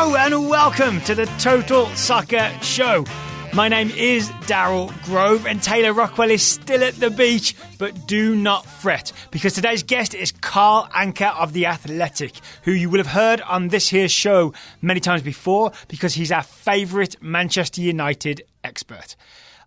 Hello and welcome to the Total Soccer Show. My name is Daryl Grove and Taylor Rockwell is still at the beach, but do not fret because today's guest is Anka of The Athletic, who you will have heard on this here show many times before because he's our favourite Manchester United expert.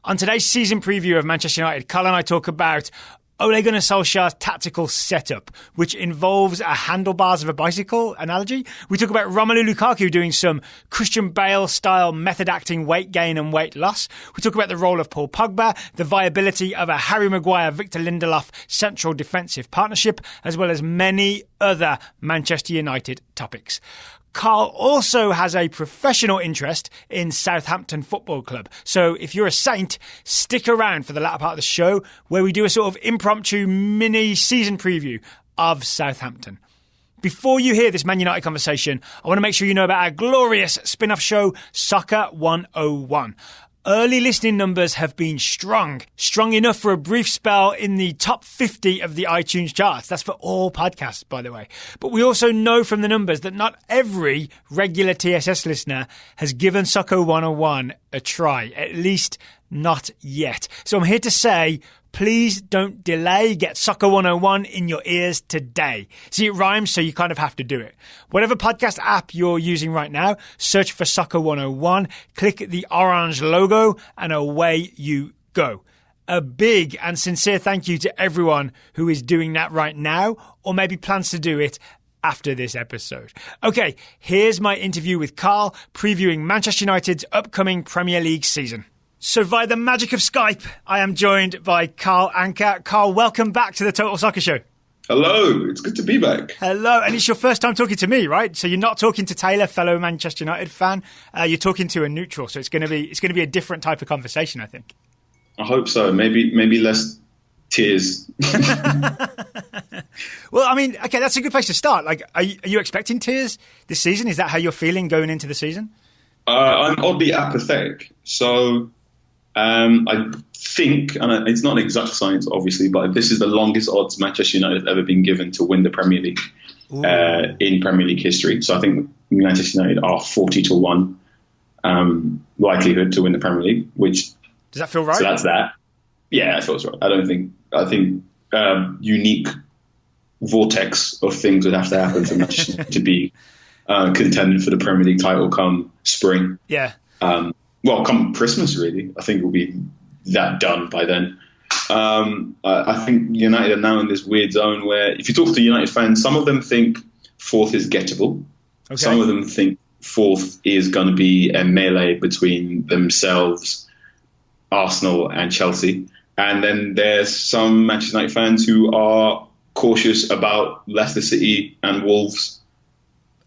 On today's season preview of Manchester United, Carl and I talk about Ole Gunnar Solskjaer's tactical setup, which involves a handlebars of a bicycle analogy. We talk about Romelu Lukaku doing some Christian Bale-style method-acting weight gain and weight loss. We talk about the role of Paul Pogba, the viability of a Harry Maguire, Victor Lindelof central defensive partnership, as well as many other Manchester United topics. Carl also has a professional interest in Southampton Football Club. So if you're a Saint, stick around for the latter part of the show where we do a sort of impromptu mini season preview of Southampton. Before you hear this Man United conversation, I want to make sure you know about our glorious spin-off show, Soccer 101. Early listening numbers have been strong enough for a brief spell in the top 50 of the iTunes charts. That's for all podcasts, by the way. But we also know from the numbers that not every regular TSS listener has given Soccer 101 a try, at least not yet. So I'm here to say, please don't delay. Get Soccer 101 in your ears today. See, it rhymes, so you kind of have to do it. Whatever podcast app you're using right now, search for Soccer 101, click the orange logo, and away you go. A big and sincere thank you to everyone who is doing that right now, or maybe plans to do it after this episode. Okay, here's my interview with Carl, previewing Manchester United's upcoming Premier League season. So via the magic of Skype, I am joined by Anka. Carl, welcome back to the Total Soccer Show. Hello, it's good to be back. Hello, and it's your first time talking to me, right? So you're not talking to Taylor, fellow Manchester United fan. You're talking to a neutral, so it's going to be a different type of conversation, I think. I hope so. Maybe less tears. Well, I mean, okay, that's a good place to start. Like, are you expecting tears this season? Is that how you're feeling going into the season? I'm oddly apathetic, so. I think, and it's not exact science, obviously, but this is the longest odds Manchester United have ever been given to win the Premier League in Premier League history. So I think Manchester United are 40-1 likelihood to win the Premier League. Which does that feel right? So that's that. Yeah, that feels right. I think unique vortex of things would have to happen for Manchester United to be contending for the Premier League title come spring. Yeah. Well, come Christmas, really. I think we'll be that done by then. I think United are now in this weird zone where if you talk to United fans, some of them think fourth is gettable. Okay. Some of them think fourth is going to be a melee between themselves, Arsenal and Chelsea. And then there's some Manchester United fans who are cautious about Leicester City and Wolves.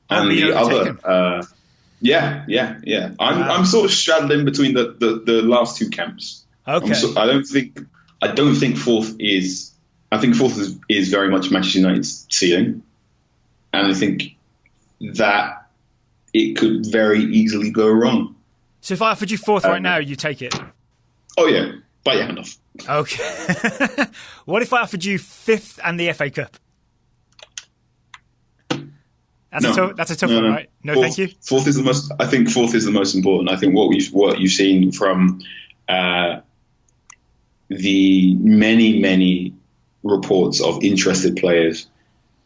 And the other... Yeah. I'm sort of straddling between the last two camps. Okay. I don't think fourth is. I think fourth is very much Manchester United's ceiling, and I think that it could very easily go wrong. So if I offered you fourth right now, you take it? Oh yeah, bite your hand off. Okay. What if I offered you fifth and the FA Cup? That's a tough one, right? No, fourth, thank you. Fourth is the most. I think fourth is the most important. I think what you've seen from the many reports of interested players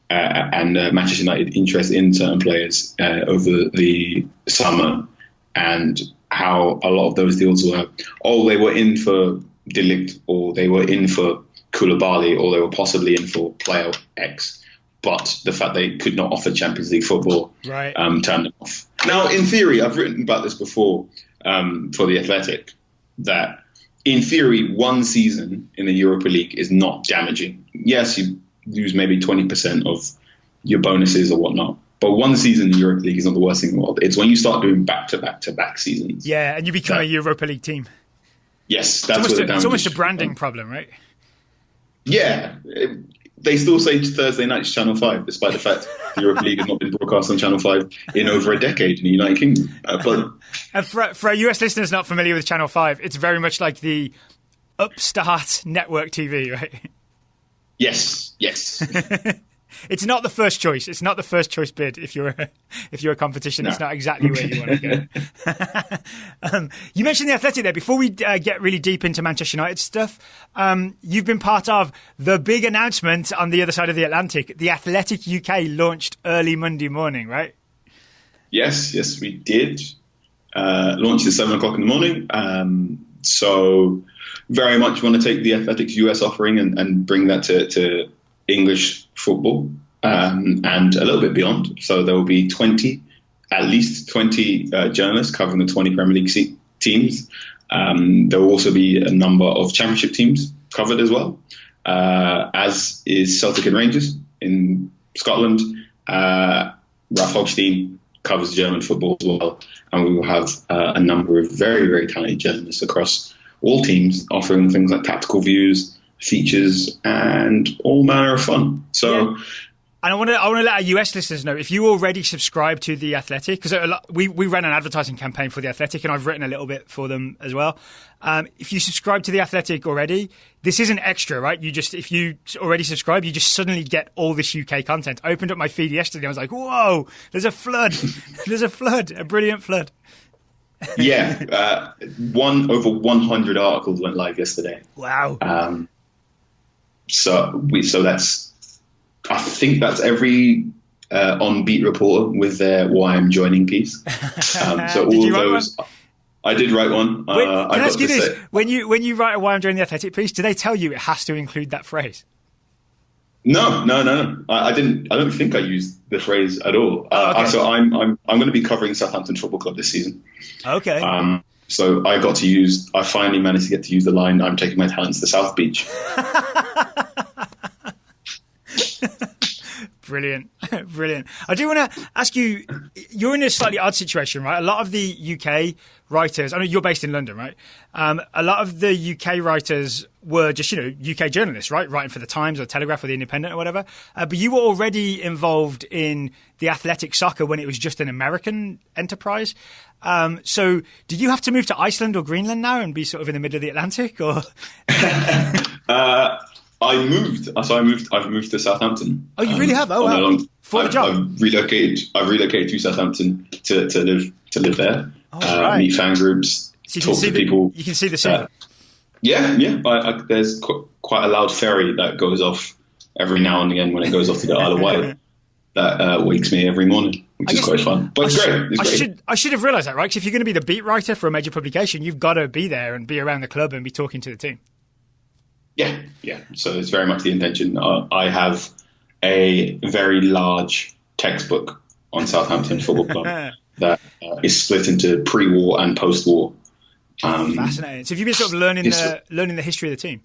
and Manchester United interest in certain players over the summer, and how a lot of those deals were. They were in for De Ligt, or they were in for Koulibaly, or they were possibly in for player X. But the fact they could not offer Champions League football turned them off. Now, in theory, I've written about this before for The Athletic, that in theory, one season in the Europa League is not damaging. Yes, you lose maybe 20% of your bonuses or whatnot. But one season in the Europa League is not the worst thing in the world. It's when you start doing back-to-back seasons. Yeah, and you become a Europa League team. Yes, that's it's almost a branding problem, right? Yeah. They still say Thursday night's Channel 5, despite the fact the Europa League has not been broadcast on Channel 5 in over a decade in the United Kingdom. And for our US listeners not familiar with Channel 5, it's very much like the upstart network TV, right? Yes. It's not the first choice. It's not the first choice bid. If you're a competition, It's not exactly where you want to go. You mentioned the Athletic there. Before we get really deep into Manchester United stuff, you've been part of the big announcement on the other side of the Atlantic. The Athletic UK launched early Monday morning, right? Yes, we did. Launched at 7 o'clock in the morning. So very much want to take the Athletics US offering and bring that to English football and a little bit beyond. So there will be at least 20 journalists covering the 20 Premier League teams. There will also be a number of Championship teams covered as well, as is Celtic and Rangers in Scotland. Ralph Hogstein covers German football as well, and we will have a number of very, very talented journalists across all teams offering things like tactical views, features, and all manner of fun. So, yeah. And I want to let our US listeners know, if you already subscribe to The Athletic, because we ran an advertising campaign for The Athletic and I've written a little bit for them as well. If you subscribe to The Athletic already, this isn't extra, right? If you already subscribe, you just suddenly get all this UK content. I opened up my feed yesterday and I was like, whoa, there's a flood. There's a flood, a brilliant flood. Yeah, over 100 articles went live yesterday. Wow. So that's, I think that's every on-beat reporter with their "Why I'm Joining" piece. So all those, I did write one. Wait, can I ask you this? When you write a "Why I'm Joining" the Athletic piece, do they tell you it has to include that phrase? No. I didn't. I don't think I used the phrase at all. Okay. So I'm going to be covering Southampton Football Club this season. Okay. So I finally managed to get to use the line, "I'm taking my talents to South Beach." Brilliant. I do want to ask you, you're in a slightly odd situation, right? A lot of the UK writers, I know you're based in London, right? A lot of the UK writers were just, UK journalists, right? Writing for the Times or Telegraph or the Independent or whatever. But you were already involved in the Athletic Soccer when it was just an American enterprise. So did you have to move to Iceland or Greenland now and be sort of in the middle of the Atlantic, or? I've moved to Southampton. Oh, you really have? Oh, wow. For the job? I've relocated to Southampton to live there. Right. Meet fan groups, so talk to people. You can see the sea. Yeah. There's quite a loud ferry that goes off every now and again when it goes off to the Isle of Wight. That wakes me every morning, which is quite fun. But it's great. I should have realised that, right? Because if you're going to be the beat writer for a major publication, you've got to be there and be around the club and be talking to the team. Yeah. So it's very much the intention. I have a very large textbook on Southampton Football Club that is split into pre-war and post-war. Fascinating. So have you been sort of learning the history of the team?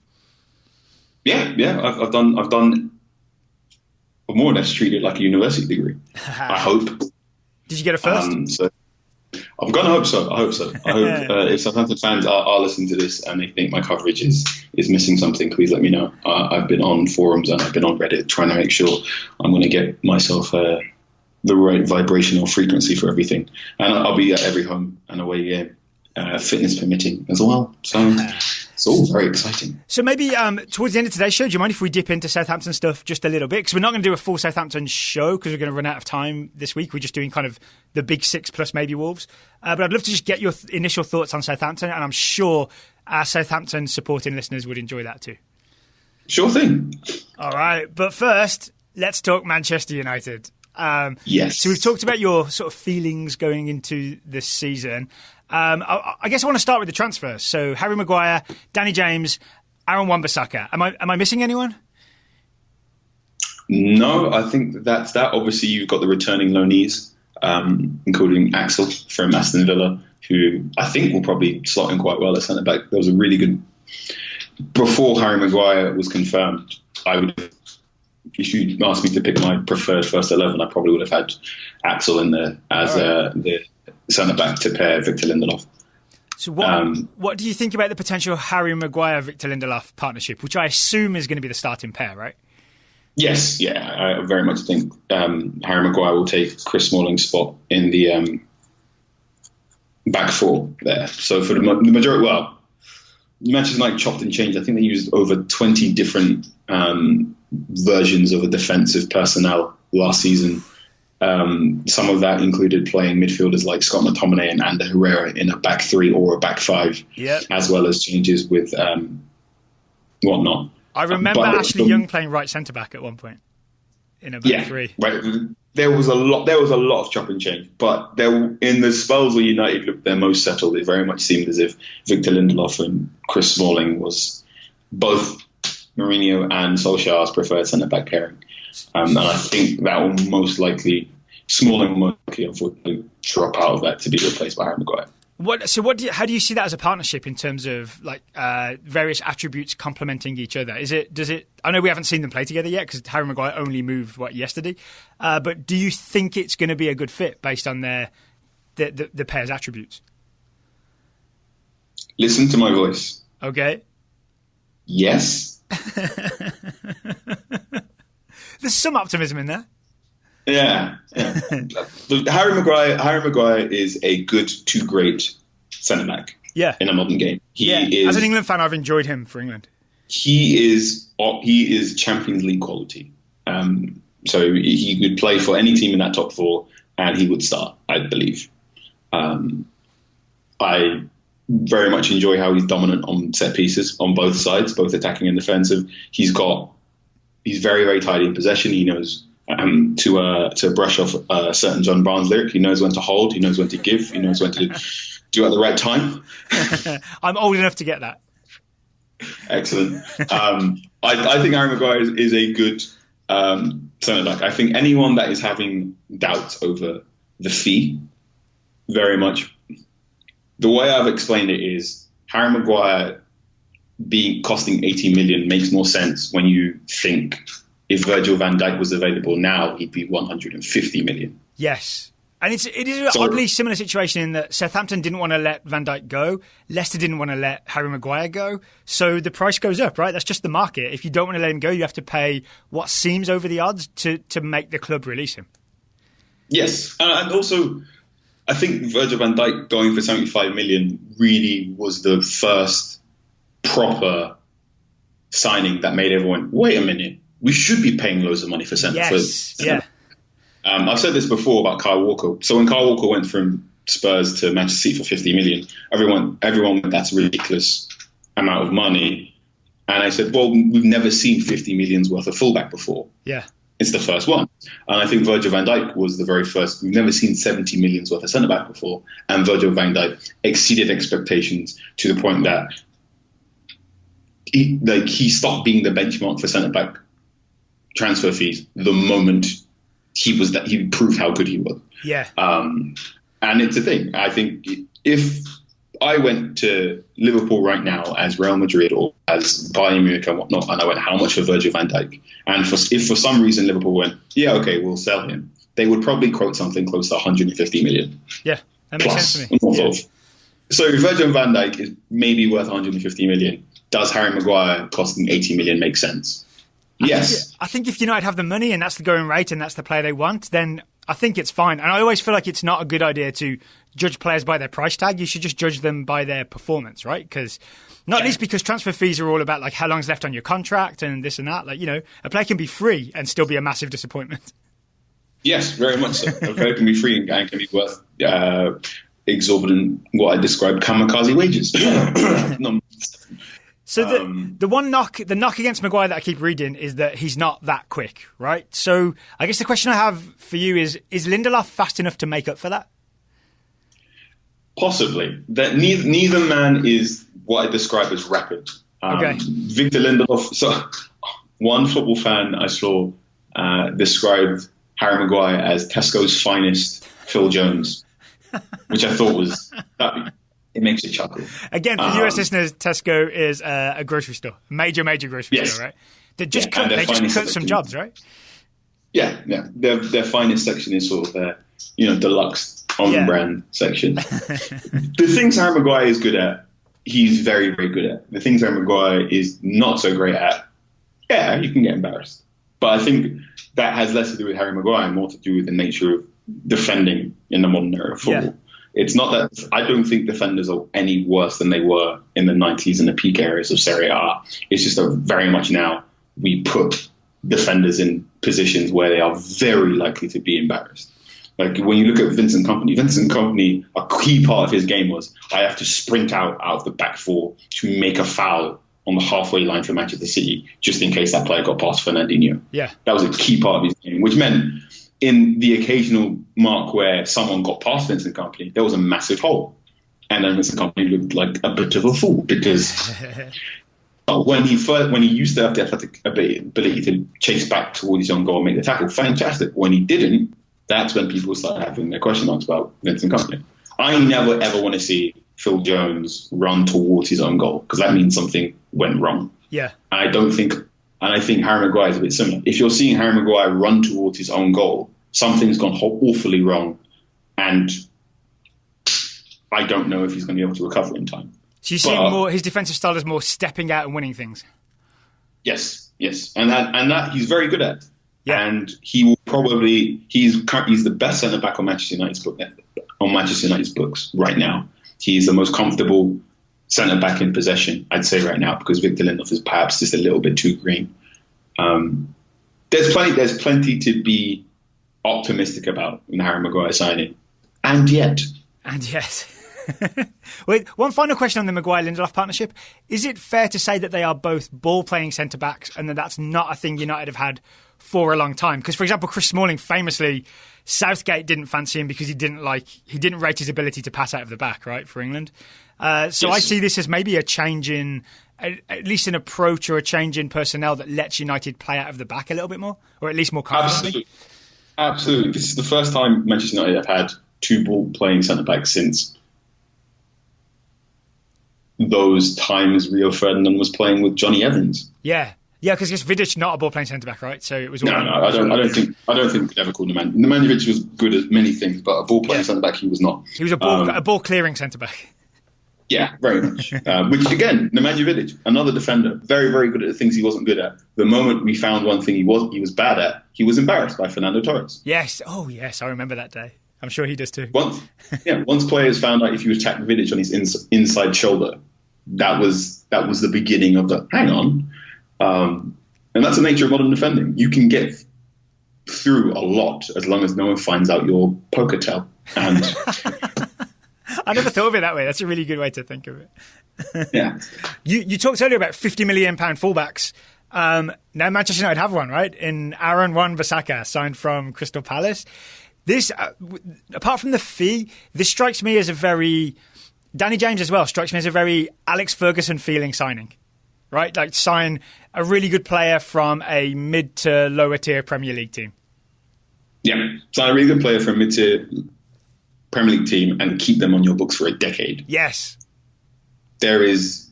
Yeah. I've done more or less treated like a university degree. I hope. Did you get a first? I'm going to hope so. I hope if Southampton fans are listening to this and they think my coverage is missing something, please let me know. I've been on forums and I've been on Reddit trying to make sure I'm going to get myself the right vibrational frequency for everything. And I'll be at every home and away game, fitness permitting as well. So it's all very exciting. So maybe towards the end of today's show, do you mind if we dip into Southampton stuff just a little bit? Because we're not going to do a full Southampton show because we're going to run out of time this week. We're just doing kind of the big six plus maybe Wolves. But I'd love to just get your initial thoughts on Southampton, and I'm sure our Southampton supporting listeners would enjoy that too. Sure thing. All right. But first, let's talk Manchester United. Yes. So we've talked about your sort of feelings going into this season. I guess I want to start with the transfers. So Harry Maguire, Danny James, Aaron Wan-Bissaka. Am I missing anyone? No, I think that's that. Obviously, you've got the returning loanees, including Axel from Aston Villa, who I think will probably slot in quite well at centre back. There was a really good. Before Harry Maguire was confirmed, if you asked me to pick my preferred first 11, I probably would have had Axel in there as the centre back to pair Victor Lindelof. So what do you think about the potential Harry Maguire-Victor Lindelof partnership, which I assume is going to be the starting pair, right? Yes, I very much think Harry Maguire will take Chris Smalling's spot in the back four there. So for the majority, Manchester United chopped and changed. I think they used over 20 different versions of a defensive personnel last season. Some of that included playing midfielders like Scott McTominay and Ander Herrera in a back three or a back five, as well as changes with whatnot. I remember Ashley Young playing right centre back at one point in a back three. Right. There was a lot of chop and change, but in the spells where United looked their most settled, it very much seemed as if Victor Lindelof and Chris Smalling was both Mourinho and Solskjaer's preferred centre-back pairing. And I think that will most likely, Smalling will most likely, unfortunately, drop out of that to be replaced by Harry Maguire. How do you see that as a partnership in terms of like various attributes complementing each other? I know we haven't seen them play together yet because Harry Maguire only moved yesterday. But do you think it's going to be a good fit based on the pair's attributes? Listen to my voice. Okay. Yes. There's some optimism in there. Yeah. Harry Maguire is a good to great centre back. Yeah. In a modern game, as an England fan, I've enjoyed him for England. He is Champions League quality. So he could play for any team in that top four, and he would start, I believe. I very much enjoy how he's dominant on set pieces on both sides, both attacking and defensive. He's very, very tidy in possession. He knows to brush off a certain John Barnes lyric. He knows when to hold. He knows when to give. He knows when to do it at the right time. I'm old enough to get that. Excellent. I think Harry Maguire is a good centre back. I think anyone that is having doubts over the fee, very much, the way I've explained it is Harry Maguire costing 80 million makes more sense when you think if Virgil van Dijk was available now, he'd be 150 million. Yes. And it is an oddly similar situation in that Southampton didn't want to let Van Dijk go. Leicester didn't want to let Harry Maguire go. So the price goes up, right? That's just the market. If you don't want to let him go, you have to pay what seems over the odds to make the club release him. Yes. And also, I think Virgil van Dijk going for 75 million really was the first proper signing that made everyone, wait a minute, we should be paying loads of money for centre. Yes, yeah. I've said this before about Kyle Walker. So when Kyle Walker went from Spurs to Manchester City for 50 million, everyone went, that's a ridiculous amount of money. And I said, well, we've never seen 50 million's worth of fullback before. Yeah. It's the first one. And I think Virgil van Dijk was the very first. We've never seen 70 million's worth of centre-back before. And Virgil van Dijk exceeded expectations to the point that he stopped being the benchmark for centre-back transfer fees the moment he proved how good he was. Yeah. And it's a thing. I think if I went to Liverpool right now as Real Madrid or as Bayern Munich and whatnot, and I went, how much for Virgil van Dijk? And if for some reason Liverpool went, yeah, okay, we'll sell him, they would probably quote something close to 150 million. Yeah, that makes sense to me. Yeah. So if Virgil van Dijk is maybe worth 150 million, does Harry Maguire costing 80 million make sense? Yes. I think if United have the money and that's the going rate and that's the player they want, then I think it's fine. And I always feel like it's not a good idea to judge players by their price tag. You should just judge them by their performance, right? Not least because transfer fees are all about like how long's left on your contract and this and that. Like, a player can be free and still be a massive disappointment. Yes, very much so. A player can be free and can be worth exorbitant, what I described, kamikaze wages. No. So the knock against Maguire that I keep reading is that he's not that quick, right? So I guess the question I have for you is Lindelof fast enough to make up for that? Possibly. That neither man is what I describe as rapid. Okay. Victor Lindelof. So one football fan I saw described Harry Maguire as Tesco's finest Phil Jones, which I thought was it makes you chuckle. Again, for US listeners, Tesco is a grocery store, major grocery store, right? They just cut some jobs, right? Yeah. Their finest section is sort of their, deluxe on-brand section. The things Harry Maguire is good at, he's very, very good at. The things Harry Maguire is not so great at, you can get embarrassed. But I think that has less to do with Harry Maguire and more to do with the nature of defending in the modern era of football. Yeah. It's not that I don't think defenders are any worse than they were in the 90s and the peak areas of Serie A. It's just that very much now we put defenders in positions where they are very likely to be embarrassed. Like when you look at Vincent Kompany, a key part of his game was, I have to sprint out of the back four to make a foul on the halfway line for Manchester City, just in case that player got past Fernandinho. Yeah. That was a key part of his game, which meant in the occasional mark where someone got past Vincent Kompany, there was a massive hole. And then Vincent Kompany looked like a bit of a fool because when he used to have the athletic ability to chase back towards his own goal and make the tackle, fantastic. When he didn't, that's when people started having their question marks about Vincent Kompany. I never, ever want to see Phil Jones run towards his own goal because that means something went wrong. Yeah. And I think Harry Maguire is a bit similar. If you're seeing Harry Maguire run towards his own goal, something's gone awfully wrong. And I don't know if he's going to be able to recover in time. So you see more, his defensive style is more stepping out and winning things. Yes. And that he's very good at. Yeah. And he will probably, he's the best centre back on Manchester United's books right now. He's the most comfortable centre back in possession, I'd say right now, because Victor Lindelof is perhaps just a little bit too green. There's plenty to be optimistic about in the Harry Maguire signing, and yet. Wait, one final question on the Maguire-Lindelof partnership. Is it fair to say that they are both ball-playing centre-backs and that that's not a thing United have had for a long time? Because, for example, Chris Smalling famously, Southgate didn't fancy him because he didn't rate his ability to pass out of the back, right, for England. Yes. I see this as maybe a change in, at least an approach or a change in personnel that lets United play out of the back a little bit more, or at least more confidently. Absolutely. This is the first time Manchester United have had two ball-playing centre-backs since those times Rio Ferdinand was playing with Johnny Evans. Yeah, because Vidic not a ball-playing centre-back, right? So it was all I don't think we'd ever called him Nemanja was good at many things, but a ball-playing centre-back he was not. He was a ball-clearing centre-back. Yeah, very much. Which again, Nemanja Vidic, another defender, very, very good at the things he wasn't good at. The moment we found one thing he was bad at, he was embarrassed by Fernando Torres. Yes. Oh, yes. I remember that day. I'm sure he does too. Once players found out if you attacked Vidic on his inside shoulder, that was the beginning of the hang on. And that's the nature of modern defending. You can get through a lot as long as no one finds out your poker tell. And I never thought of it that way. That's a really good way to think of it. Yeah. You talked earlier about £50 million fullbacks. Now Manchester United have one, right? In Aaron Wan-Bissaka, signed from Crystal Palace. This, apart from the fee, this strikes me as a very... Danny James as well strikes me as a very Alex Ferguson feeling signing, right? Like sign a really good player from a mid to lower tier Premier League team. Yeah, sign a really good player from a mid tier Premier League team and keep them on your books for a decade. Yes. There is...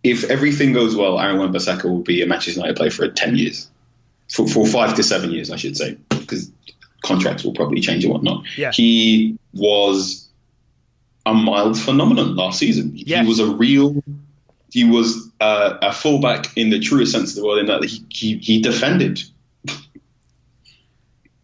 If everything goes well, Aaron Wan-Bissaka will be a Manchester United player for 10 years. For 5 to 7 years, I should say, because contracts will probably change and whatnot. Yeah. He was a mild phenomenon last season. Yes. He was a fullback in the truest sense of the word, in that he defended.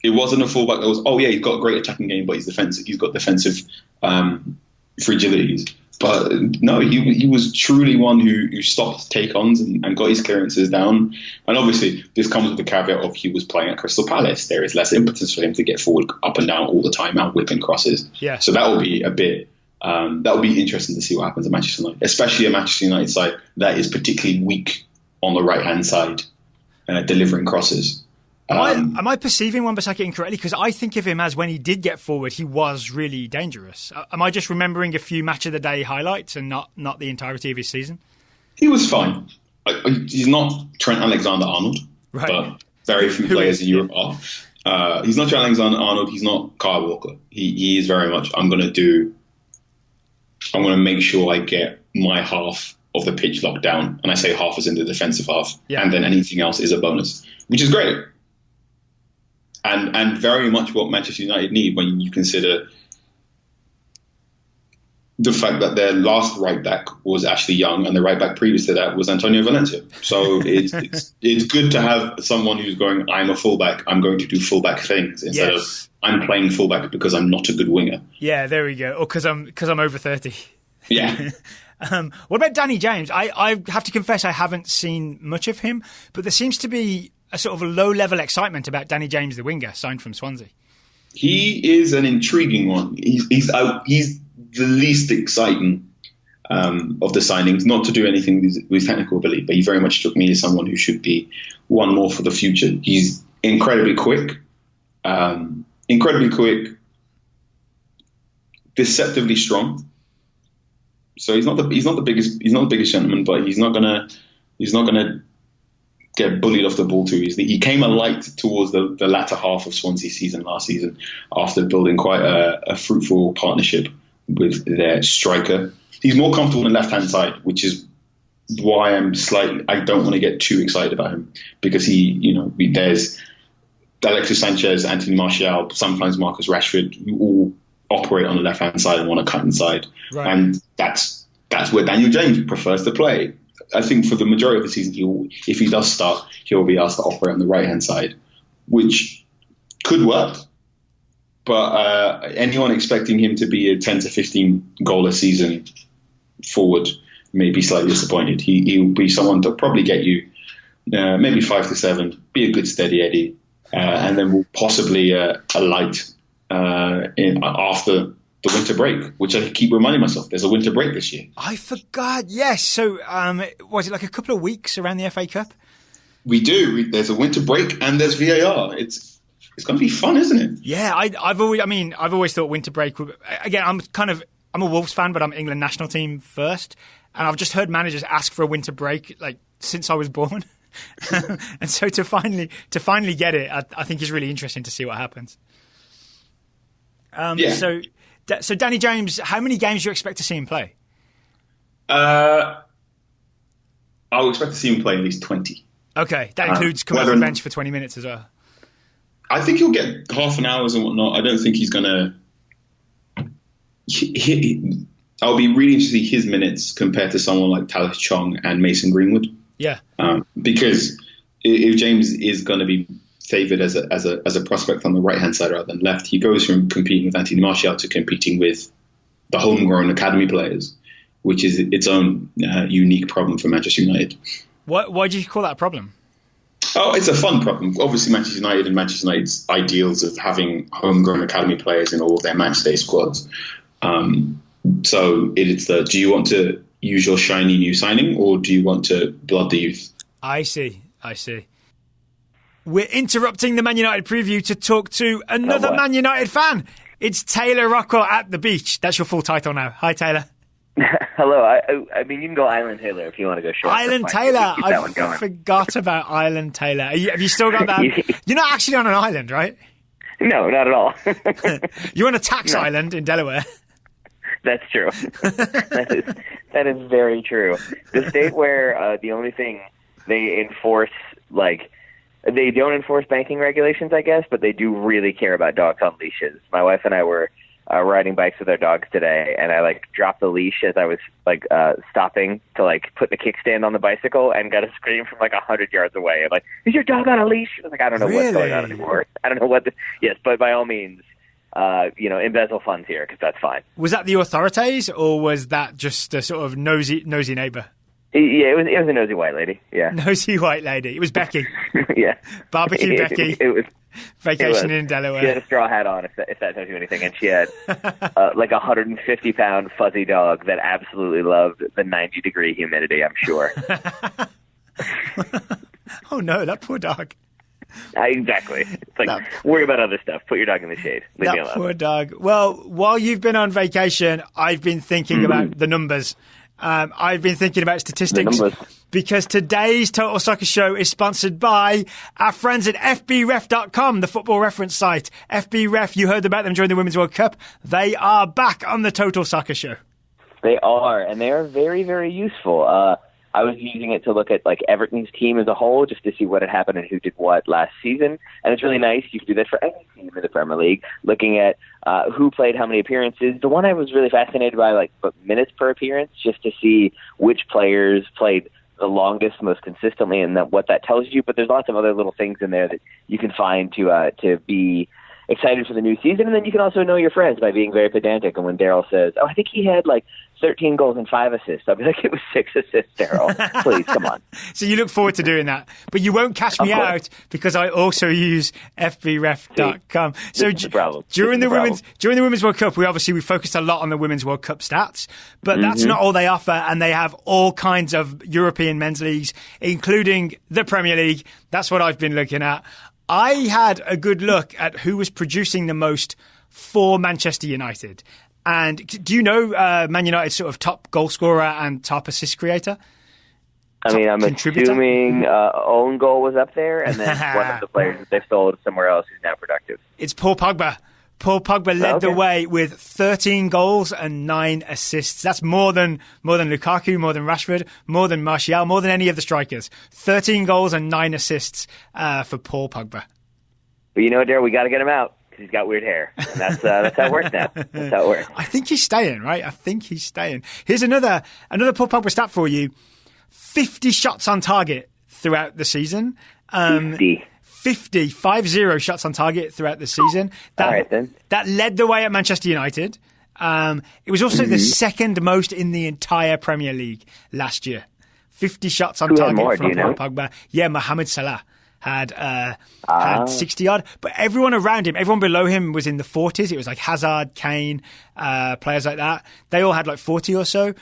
It wasn't a fullback that was, he's got a great attacking game, but he's got defensive fragilities. But no, he was truly one who stopped take-ons and got his clearances down. And obviously, this comes with the caveat of he was playing at Crystal Palace. There is less impetus for him to get forward, up and down all the time, out whipping crosses. Yeah. So that will be a bit... that would be interesting to see what happens at Manchester United, especially a Manchester United side that is particularly weak on the right-hand side, delivering crosses. Am I perceiving Wan-Bissaka incorrectly? Because I think of him as when he did get forward, he was really dangerous. Am I just remembering a few match of the day highlights and not the entirety of his season? He was fine. He's not Trent Alexander-Arnold, right. But very few players in Europe are. He's not Trent Alexander-Arnold. He's not Kyle Walker. He is very much, I'm going to make sure I get my half of the pitch locked down. And I say half as in the defensive half. Yeah. And then anything else is a bonus, which is great. And very much what Manchester United need when you consider the fact that their last right back was Ashley Young and the right back previous to that was Antonio Valencia. So it's good to have someone who's going, I'm a fullback, I'm going to do fullback things instead of I'm playing fullback because I'm not a good winger. Yeah, there we go. Or because I'm over 30. Yeah. What about Danny James? I have to confess I haven't seen much of him, but there seems to be a sort of a low-level excitement about Danny James, the winger, signed from Swansea. He is an intriguing one. He's the least exciting of the signings, not to do anything with technical ability, but he very much struck me as someone who should be one more for the future. He's incredibly quick, deceptively strong. So he's not the biggest gentleman, but he's not gonna get bullied off the ball too easily. He came alight towards the latter half of Swansea's season last season after building quite a fruitful partnership with their striker. He's more comfortable on the left-hand side, which is why I don't want to get too excited about him, because there's Alexis Sanchez, Anthony Martial, sometimes Marcus Rashford, who all operate on the left-hand side and want to cut inside. Right. And that's where Daniel James prefers to play. I think for the majority of the season, if he does start, he'll be asked to operate on the right-hand side, which could work. But anyone expecting him to be a 10 to 15 goal a season forward may be slightly disappointed. He'll be someone to probably get you maybe 5 to 7, be a good steady Eddie, and then we'll possibly alight after the winter break, which I keep reminding myself there's a winter break this year. I forgot. Yes. So was it like a couple of weeks around the FA Cup? We do. There's a winter break and there's VAR. It's going to be fun, isn't it? Yeah. I've always thought winter break would, again, I'm a Wolves fan, but I'm England national team first, and I've just heard managers ask for a winter break like since I was born. And so to finally get it, I think is really interesting to see what happens. So Danny James, how many games do you expect to see him play? I would expect to see him play at least 20. Okay, that includes coming off the bench for 20 minutes as well. I think he'll get half an hour and whatnot. I don't think he's going to... I'll be really interested to see his minutes compared to someone like Talis Chong and Mason Greenwood. Yeah. Because if James is going to be favoured as a prospect on the right-hand side rather than left, he goes from competing with Anthony Martial to competing with the homegrown academy players, which is its own unique problem for Manchester United. Why do you call that a problem? Oh, it's a fun problem. Obviously, Manchester United and Manchester United's ideals of having homegrown academy players in all of their matchday squads. So it's do you want to use your shiny new signing, or do you want to blood the youth? I see. We're interrupting the Man United preview to talk to another Man United fan. It's Taylor Rockwell at the beach. That's your full title now. Hi, Taylor. Hello. I mean, you can go Island Taylor if you want to go short. Island Taylor. I forgot about Island Taylor. Have you still got that? You're not actually on an island, right? No, not at all. You're on a tax island in Delaware. That's true. That is very true. The state where the only thing they enforce, they don't enforce banking regulations, I guess, but they do really care about dogs on leashes. My wife and I were riding bikes with our dogs today, and I dropped the leash as I was stopping to put the kickstand on the bicycle, and got a scream from 100 yards away. I'm like, "Is your dog on a leash?" I was like, "I don't know what's going on anymore. I don't know what." Yes, but by all means, embezzle funds here, because that's fine. Was that the authorities, or was that just a sort of nosy neighbour? Yeah, it was a nosy white lady. Yeah, nosy white lady. It was Becky. Yeah, barbecue Becky. It was vacationing in Delaware. She had a straw hat on, if that tells you anything, and she had a 150-pound fuzzy dog that absolutely loved the 90-degree humidity, I'm sure. Oh no, that poor dog. Exactly. It's worry about other stuff. Put your dog in the shade. Leave me alone. That poor dog. Well, while you've been on vacation, I've been thinking about the numbers. I've been thinking about statistics because today's Total Soccer Show is sponsored by our friends at FBref.com, the football reference site. FBref, you heard about them during the Women's World Cup. They are back on the Total Soccer Show. They are, and they are very, very useful. I was using it to look at Everton's team as a whole, just to see what had happened and who did what last season. And it's really nice. You can do that for any team in the Premier League, looking at who played how many appearances. The one I was really fascinated by, minutes per appearance, just to see which players played the longest, most consistently, and what that tells you. But there's lots of other little things in there that you can find to be excited for the new season. And then you can also know your friends by being very pedantic. And when Daryl says, "Oh, I think he had like 13 goals and 5 assists," I'll be like, "It was 6 assists, Daryl. Please, come on." So you look forward to doing that. But you won't cash me out because I also use FBref.com. So during the Women's World Cup, we focused a lot on the Women's World Cup stats, but that's not all they offer. And they have all kinds of European men's leagues, including the Premier League. That's what I've been looking at. I had a good look at who was producing the most for Manchester United. And do you know Man United's sort of top goal scorer and top assist creator? I mean, I'm assuming own goal was up there, and then one of the players that they've sold somewhere else who's now productive. It's Paul Pogba. Paul Pogba led the way with 13 goals and 9 assists. That's more than Lukaku, more than Rashford, more than Martial, more than any of the strikers. 13 goals and 9 assists for Paul Pogba. But you know what, Daryl? We got to get him out because he's got weird hair. And that's how it works now. That's how it works. I think he's staying, right? I think he's staying. Here's another Paul Pogba stat for you. 50 shots on target throughout the season. 50 shots on target throughout the season. All right, then. That led the way at Manchester United. It was also the second most in the entire Premier League last year. 50 shots on target from Paul Pogba. Yeah, Mohamed Salah had 60-odd. But everyone around him, everyone below him was in the 40s. It was like Hazard, Kane, players like that. They all had like 40 or so.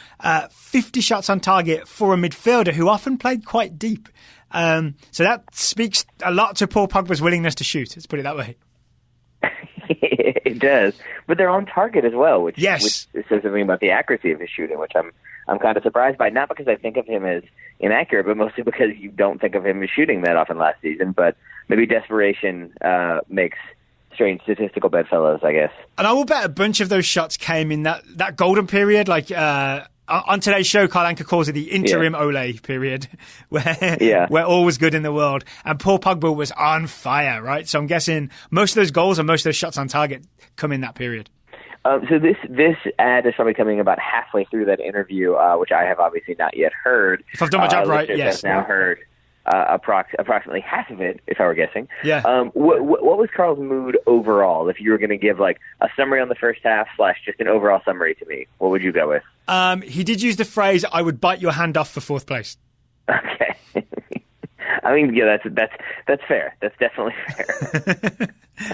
50 shots on target for a midfielder who often played quite deep. So that speaks a lot to Paul Pogba's willingness to shoot. Let's put it that way. It does, but they're on target as well, which says something about the accuracy of his shooting, which I'm kind of surprised by. Not because I think of him as inaccurate, but mostly because you don't think of him as shooting that often last season. But maybe desperation makes strange statistical bedfellows, I guess. And I will bet a bunch of those shots came in that golden period, like. On today's show, Anka calls it the interim Ole period, where all was good in the world. And Paul Pogba was on fire, right? So I'm guessing most of those goals and most of those shots on target come in that period. So this ad is probably coming about halfway through that interview, which I have obviously not yet heard. If I've done my job right, yes. I've now heard approximately half of it, if I were guessing. Yeah. What was Carl's mood overall? If you were going to give like a summary on the first half / just an overall summary to me, what would you go with? He did use the phrase, "I would bite your hand off for 4th place." Okay. I mean, yeah, that's fair. That's definitely fair.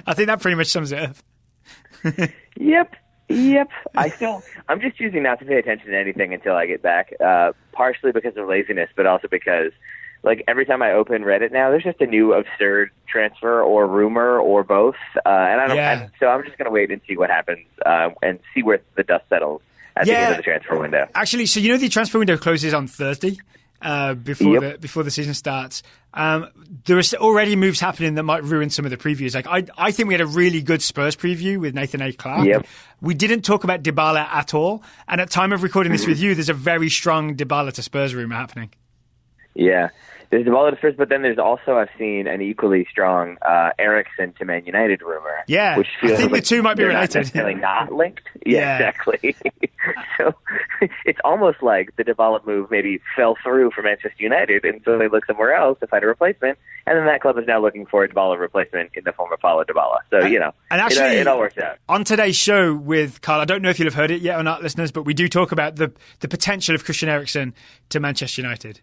I think that pretty much sums it up. Yep. I'm just choosing not to pay attention to anything until I get back, partially because of laziness, but also because like every time I open Reddit now, there's just a new absurd transfer or rumor or both. And so I'm just going to wait and see what happens and see where the dust settles at the end of the transfer window. Actually, so the transfer window closes on Thursday before the season starts. There are already moves happening that might ruin some of the previews. Like I think we had a really good Spurs preview with Nathan A. Clark. Yep. We didn't talk about Dybala at all. And at time of recording this with you, there's a very strong Dybala to Spurs rumor happening. Yeah. There's Dybala to Spurs, but then there's also, I've seen an equally strong Eriksen to Man United rumor. Yeah, which feels I think like the two might be related. Not necessarily not linked. Yeah, exactly. So it's almost like the Dybala move maybe fell through for Manchester United, and so they look somewhere else to find a replacement, and then that club is now looking for a Dybala replacement in the form of Paulo Dybala. So, and actually, it all works out. On today's show with Carl, I don't know if you'll have heard it yet or not, listeners, but we do talk about the potential of Christian Eriksen to Manchester United.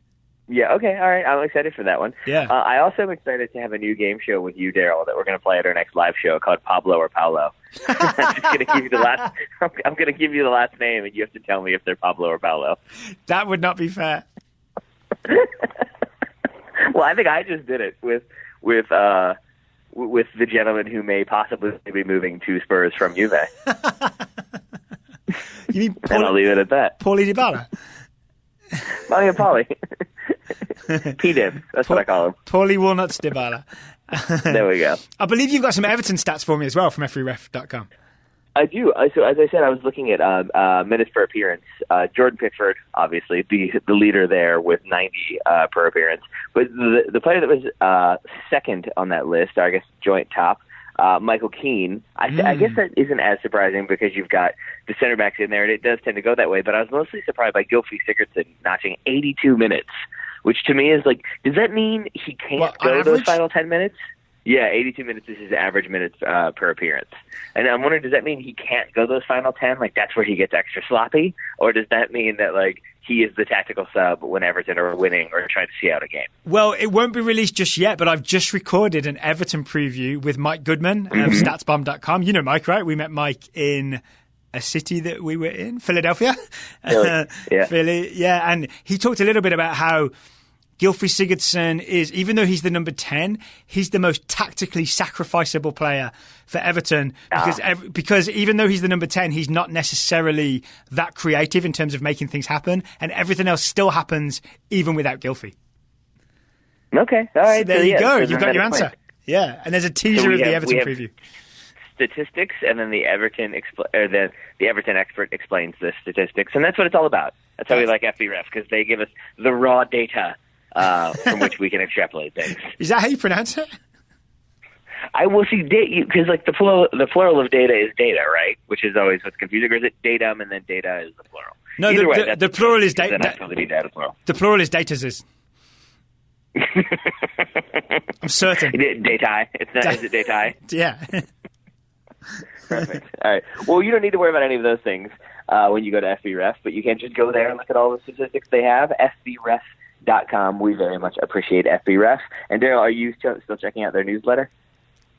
Yeah, okay, all right. I'm excited for that one. Yeah. I also am excited to have a new game show with you, Daryl, that we're going to play at our next live show called Pablo or Paulo. I'm just going to give you the last. I'm going to give you the last name, and you have to tell me if they're Pablo or Paulo. That would not be fair. Well, I think I just did it with the gentleman who may possibly be moving to Spurs from Juve. You mean and I'll leave it at that. Paulie Dybala. Molly and Polly. P-Dib. That's what I call him. Paulie Walnuts Dybala. There we go. I believe you've got some Everton stats for me as well from FBref.com. I do. So as I said, I was looking at minutes per appearance. Jordan Pickford, obviously, the leader there with 90 per appearance. But the player that was second on that list, or I guess joint top, Michael Keane. I guess that isn't as surprising because you've got the center backs in there, and it does tend to go that way. But I was mostly surprised by Gylfi Sigurdsson notching 82 minutes, which to me is like, does that mean he can't go those final 10 minutes? Yeah, 82 minutes is his average minutes per appearance. And I'm wondering, does that mean he can't go those final 10? Like, that's where he gets extra sloppy? Or does that mean that, like, he is the tactical sub when Everton are winning or trying to see out a game? Well, it won't be released just yet, but I've just recorded an Everton preview with Mike Goodman of StatsBomb.com. You know Mike, right? We met Mike in a city that we were in, Philadelphia. Yeah. Philly, yeah. And he talked a little bit about how Gylfi Sigurdsson is, even though he's the number 10, he's the most tactically sacrificable player for Everton because even though he's the number 10, he's not necessarily that creative in terms of making things happen, and everything else still happens even without Gylfi. Okay, all right. So there you go. You've got your answer. Yeah, and there's a teaser of the Everton preview. Statistics, and then the Everton the Everton expert explains the statistics, and that's what it's all about. That's how we like FBref, because they give us the raw data from which we can extrapolate things. Is that how you pronounce it? I will see because like the plural of data is data, right? Which is always what's confusing. Or is it datum and then data is the plural? No, the plural is data. The plural is datas. I'm certain. Data. It's not. Is it data? Yeah. Perfect. All right. Well, you don't need to worry about any of those things when you go to FBref, but you can just go there and look at all the statistics they have. FBref.com. We very much appreciate FBref. And Daryl, are you still checking out their newsletter?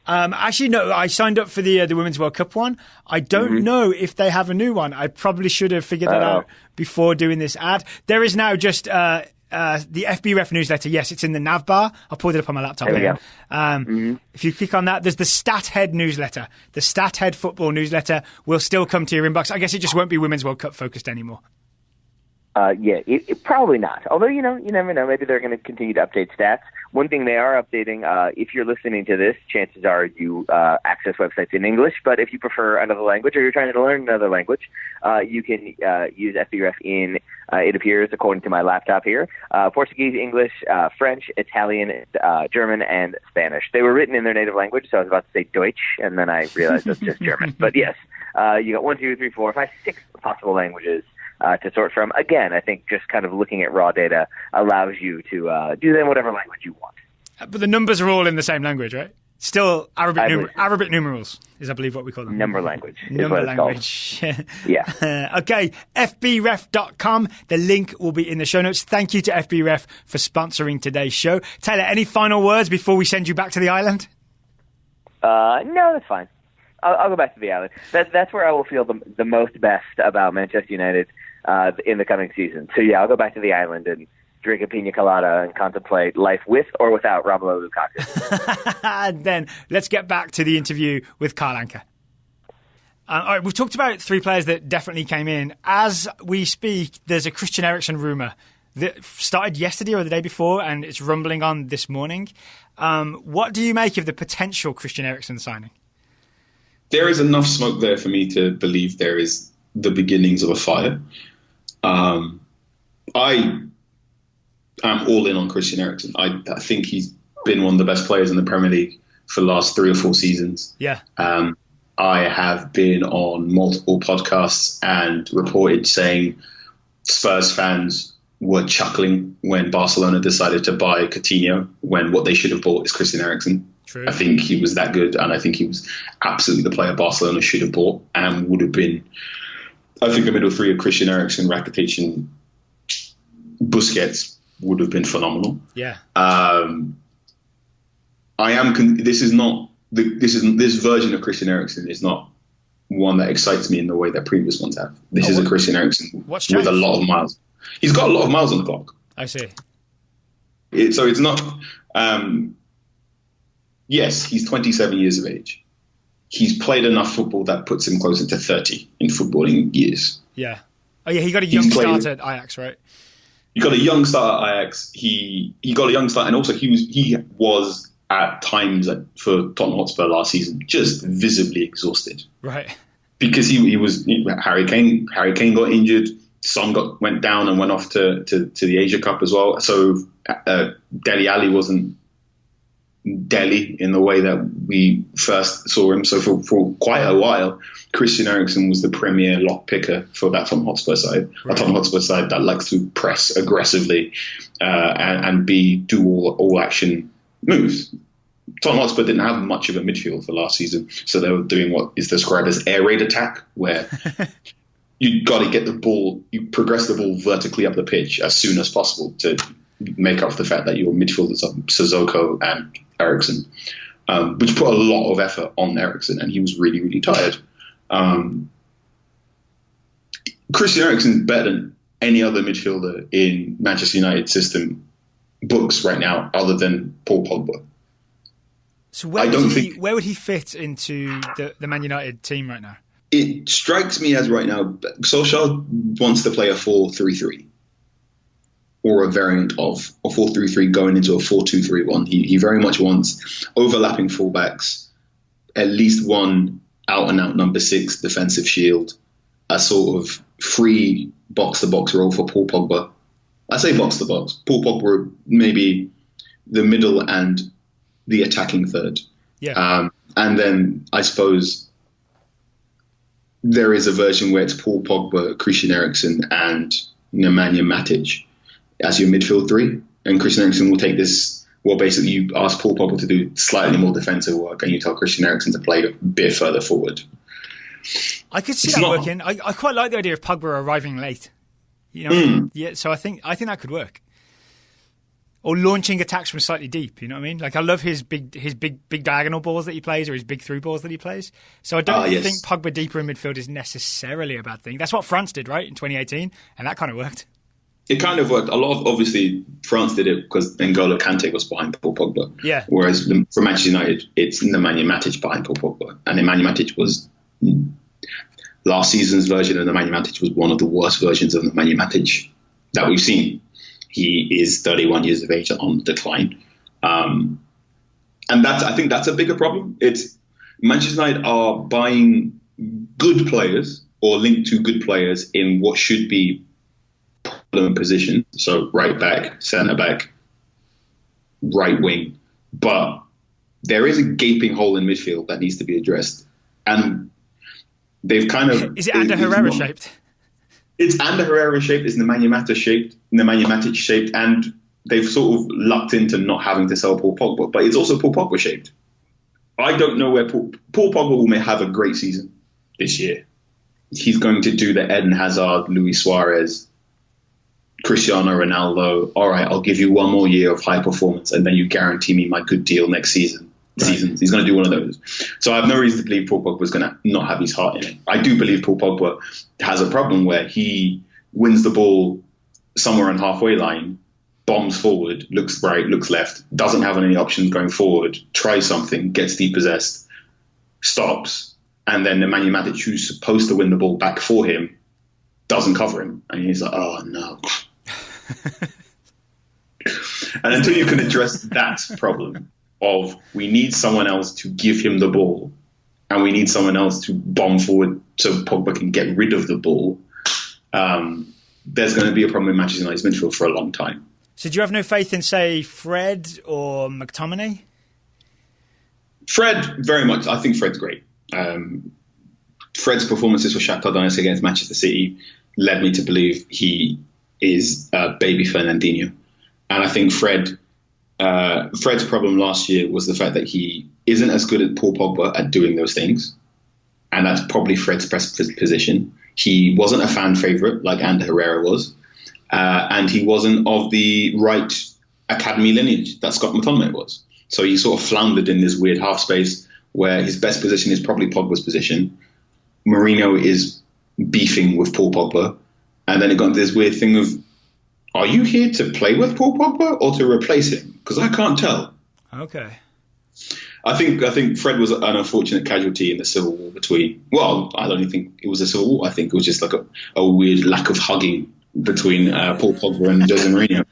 Actually, no. I signed up for the Women's World Cup one. I don't know if they have a new one. I probably should have figured that out before doing this ad. There is now just the FBref newsletter. Yes, it's in the nav bar. I'll pull it up on my laptop here. If you click on that, there's the Stathead newsletter. The Stathead football newsletter will still come to your inbox. I guess it just won't be Women's World Cup focused anymore. It probably not. Although, you never know. Maybe they're going to continue to update stats. One thing they are updating, if you're listening to this, chances are you access websites in English. But if you prefer another language or you're trying to learn another language, you can use FBref in, it appears, according to my laptop here, Portuguese, English, French, Italian, German, and Spanish. They were written in their native language, so I was about to say Deutsch, and then I realized it's just German. But yes, you got 1, 2, 3, 4, 5, 6 possible languages to sort from. Again, I think just kind of looking at raw data allows you to do them whatever language you want. But the numbers are all in the same language, right? Still Arabic numerals is, I believe, what we call them. Number language. Number language. Yeah. Okay, FBref.com. The link will be in the show notes. Thank you to FBref for sponsoring today's show. Taylor, any final words before we send you back to the island? No, that's fine. I'll go back to the island. That's where I will feel the most best about Manchester United in the coming season. So, yeah, I'll go back to the island and drink a pina colada and contemplate life with or without Romelu Lukaku. And then let's get back to the interview with Carl Anka. All right, we've talked about 3 players that definitely came in. As we speak, there's a Christian Eriksen rumour that started yesterday or the day before, and it's rumbling on this morning. What do you make of the potential Christian Eriksen signing? There is enough smoke there for me to believe there is the beginnings of a fire. I am all in on Christian Eriksen. I think he's been one of the best players in the Premier League for the last 3 or 4 seasons. Yeah. I have been on multiple podcasts and reported saying Spurs fans were chuckling when Barcelona decided to buy Coutinho when what they should have bought is Christian Eriksen. True. I think he was that good, and I think he was absolutely the player Barcelona should have bought and would have been. I think a middle 3 of Christian Eriksen, Rakitic, and Busquets would have been phenomenal. Yeah. This version of Christian Eriksen is not one that excites me in the way that previous ones have. This is a Christian Eriksen with a lot of miles. He's got a lot of miles on the clock. I see. So it's not. Yes, he's 27 years of age. He's played enough football that puts him closer to 30 in footballing years. Yeah. Oh, yeah, he got a young start at Ajax, right? He got a young start at Ajax. He got a young start, and also he was at times for Tottenham Hotspur last season just visibly exhausted. Right. Because he was Harry Kane got injured. Son went down and went off to the Asia Cup as well. So Dele Alli wasn't Dele in the way that we first saw him. So for quite a while, Christian Eriksen was the premier lock picker for that Tottenham Hotspur side. Right. A Tottenham Hotspur side that likes to press aggressively and do all action moves. Tottenham Hotspur didn't have much of a midfield for last season, so they were doing what is described as air raid attack, where you got to get the ball, you progress the ball vertically up the pitch as soon as possible to make up for the fact that your midfielders are Sissoko and Eriksen, which put a lot of effort on Eriksen, and he was really, really tired. Christian Eriksen is better than any other midfielder in Manchester United system books right now, other than Paul Pogba. So where would he fit into the Man United team right now? It strikes me as right now, Solskjaer wants to play a 4-3-3 or a variant of a 4-3-3 going into a 4-2-3-1. He very much wants overlapping fullbacks, at least one out-and-out number 6 defensive shield, a sort of free box-to-box role for Paul Pogba. I say box-to-box. Paul Pogba maybe the middle and the attacking third. Yeah. And then I suppose there is a version where it's Paul Pogba, Christian Eriksen, and Nemanja Matic as your midfield 3. And Christian Eriksen will take this. Well, basically, you ask Paul Pogba to do slightly more defensive work, and you tell Christian Eriksen to play a bit further forward. I could see that working. I quite like the idea of Pogba arriving late. You know, yeah. So I think that could work. Or launching attacks from slightly deep. You know what I mean? Like I love his big diagonal balls that he plays, or his big through balls that he plays. So I don't think Pogba deeper in midfield is necessarily a bad thing. That's what France did, right, in 2018, and that kind of worked. It kind of worked. Obviously, France did it because N'Golo Kante was behind Paul Pogba. Yeah. Whereas for Manchester United, it's Nemanja Matic behind Paul Pogba. And Nemanja Matic was, last season's version of Nemanja Matic was one of the worst versions of Nemanja Matic that we've seen. He is 31 years of age on decline. And I think that's a bigger problem. It's Manchester United are buying good players or linked to good players in what should be problem position. So right back, centre back, right wing. But there is a gaping hole in midfield that needs to be addressed. And they've kind of... Is it Ander Herrera shaped? It's Ander Herrera shaped, it's Nemanja Matic shaped, and they've sort of lucked into not having to sell Paul Pogba, but it's also Paul Pogba shaped. I don't know where Paul Pogba may have a great season this year. He's going to do the Eden Hazard, Luis Suarez, Cristiano Ronaldo. All right, I'll give you one more year of high performance, and then you guarantee me my good deal next season. Right. He's going to do one of those. So I have no reason to believe Paul Pogba is going to not have his heart in it. I do believe Paul Pogba has a problem where he wins the ball somewhere on halfway line, bombs forward, looks right, looks left, doesn't have any options going forward, tries something, gets depossessed, stops, and then Nemanja Matic, who's supposed to win the ball back for him, doesn't cover him. And he's like, oh, no. And until you can address that problem of we need someone else to give him the ball and we need someone else to bomb forward so Pogba can get rid of the ball, there's going to be a problem in Manchester United's midfield for a long time. So do you have no faith in, say, Fred or McTominay? Fred, very much. I think Fred's great. Fred's performances for Shakhtar Donetsk against Manchester City led me to believe he is baby Fernandinho. And I think Fred's problem last year was the fact that he isn't as good as Paul Pogba at doing those things. And that's probably Fred's best position. He wasn't a fan favourite like Ander Herrera was. And he wasn't of the right academy lineage that Scott McTominay was. So he sort of floundered in this weird half space where his best position is probably Pogba's position. Mourinho is beefing with Paul Pogba. And then it got into this weird thing of, are you here to play with Paul Pogba or to replace him? Because I can't tell. Okay. I think Fred was an unfortunate casualty in the civil war between... Well, I don't even think it was a civil war. I think it was just like a weird lack of hugging between Paul Pogba and Jose Mourinho.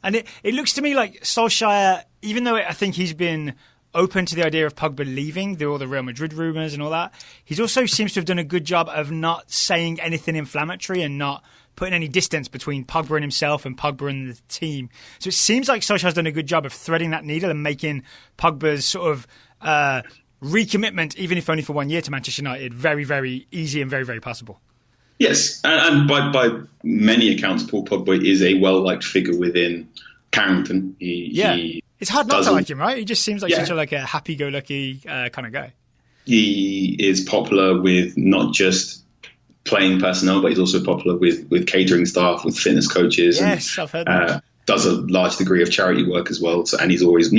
And it looks to me like Solskjaer, even though I think he's been open to the idea of Pogba leaving, through all the Real Madrid rumours and all that, he also seems to have done a good job of not saying anything inflammatory and not putting any distance between Pogba and himself and Pogba and the team. So it seems like Solskjaer's done a good job of threading that needle and making Pogba's sort of recommitment, even if only for 1 year, to Manchester United, very, very easy and very, very possible. Yes, and by many accounts, Paul Pogba is a well-liked figure within Carrington. He It's hard not to like him, right? He just seems like such a happy-go-lucky kind of guy. He is popular with not just playing personnel, but he's also popular with catering staff, with fitness coaches. Yes, I've heard that. Does a large degree of charity work as well. So, and he's always,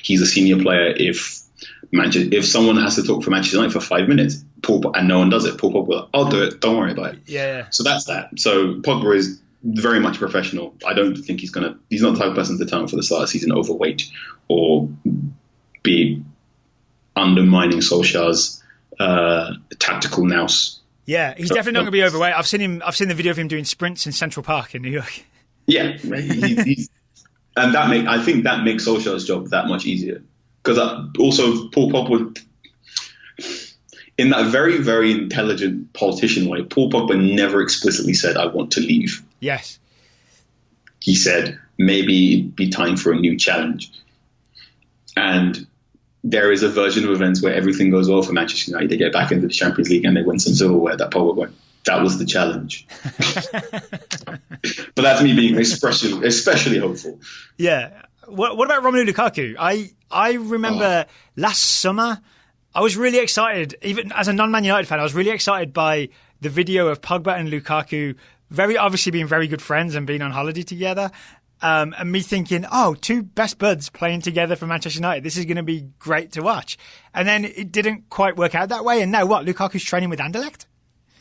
he's a senior player. If someone has to talk for Manchester United for 5 minutes, and no one does it, Paul Pogba will, I'll do it. Don't worry about it. Yeah. So that's that. So Pogba is very much professional. I don't think he's not the type of person to turn for the start of the season overweight or be undermining Solskjaer's tactical nous. Yeah, he's definitely not going to be overweight. I've seen the video of him doing sprints in Central Park in New York. Yeah, and I think that makes Solskjaer's job that much easier. Because also Paul Pogba, in that very, very intelligent politician way, Paul Pogba never explicitly said, "I want to leave." Yes. He said, maybe it'd be time for a new challenge. And there is a version of events where everything goes well for Manchester United. They get back into the Champions League and they win some silverware. That Pogba went, that was the challenge. But that's me being especially hopeful. Yeah. What about Romelu Lukaku? I remember last summer, I was really excited, even as a non-Man United fan, I was really excited by the video of Pogba and Lukaku very obviously being very good friends and being on holiday together. And me thinking, two best buds playing together for Manchester United. This is going to be great to watch. And then it didn't quite work out that way. And now what? Lukaku's training with Anderlecht?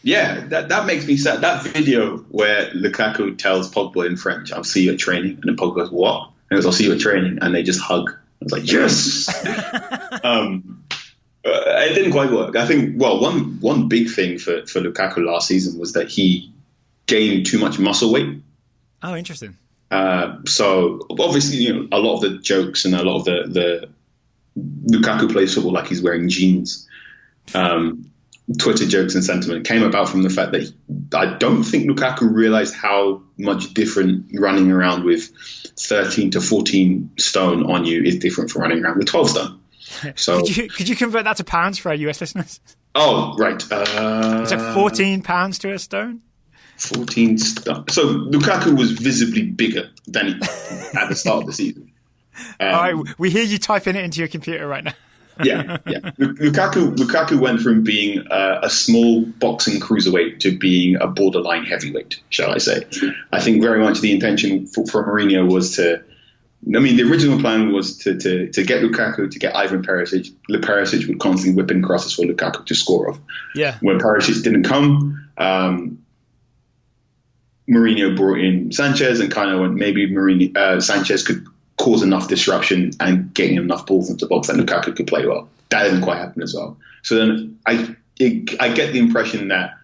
Yeah, that makes me sad. That video where Lukaku tells Pogba in French, "I'll see you at training," and then Pogba goes, "What?" And he goes, "I'll see you at training," and they just hug. I was like, yes. It didn't quite work. I think, one big thing for Lukaku last season was that he gained too much muscle weight. Oh, interesting. So obviously, a lot of the jokes and a lot of the Lukaku plays football like he's wearing jeans. Twitter jokes and sentiment came about from the fact that I don't think Lukaku realized how much different running around with 13 to 14 stone on you is different from running around with 12 stone. So could you convert that to pounds for our US listeners? Oh, right. It's like 14 pounds to a stone. 14 stone. So Lukaku was visibly bigger than he at the start of the season. All right, we hear you typing it into your computer right now. Yeah. Lukaku went from being a small boxing cruiserweight to being a borderline heavyweight, shall I say. I think very much the intention for Mourinho was the original plan was to get Lukaku, to get Ivan Perisic. Perisic would constantly whip in crosses for Lukaku to score off. Yeah. When Perisic didn't come, Mourinho brought in Sanchez and kind of went, maybe Sanchez could cause enough disruption and getting enough balls into the box that Lukaku could play well. That didn't quite happen as well. So then I get the impression that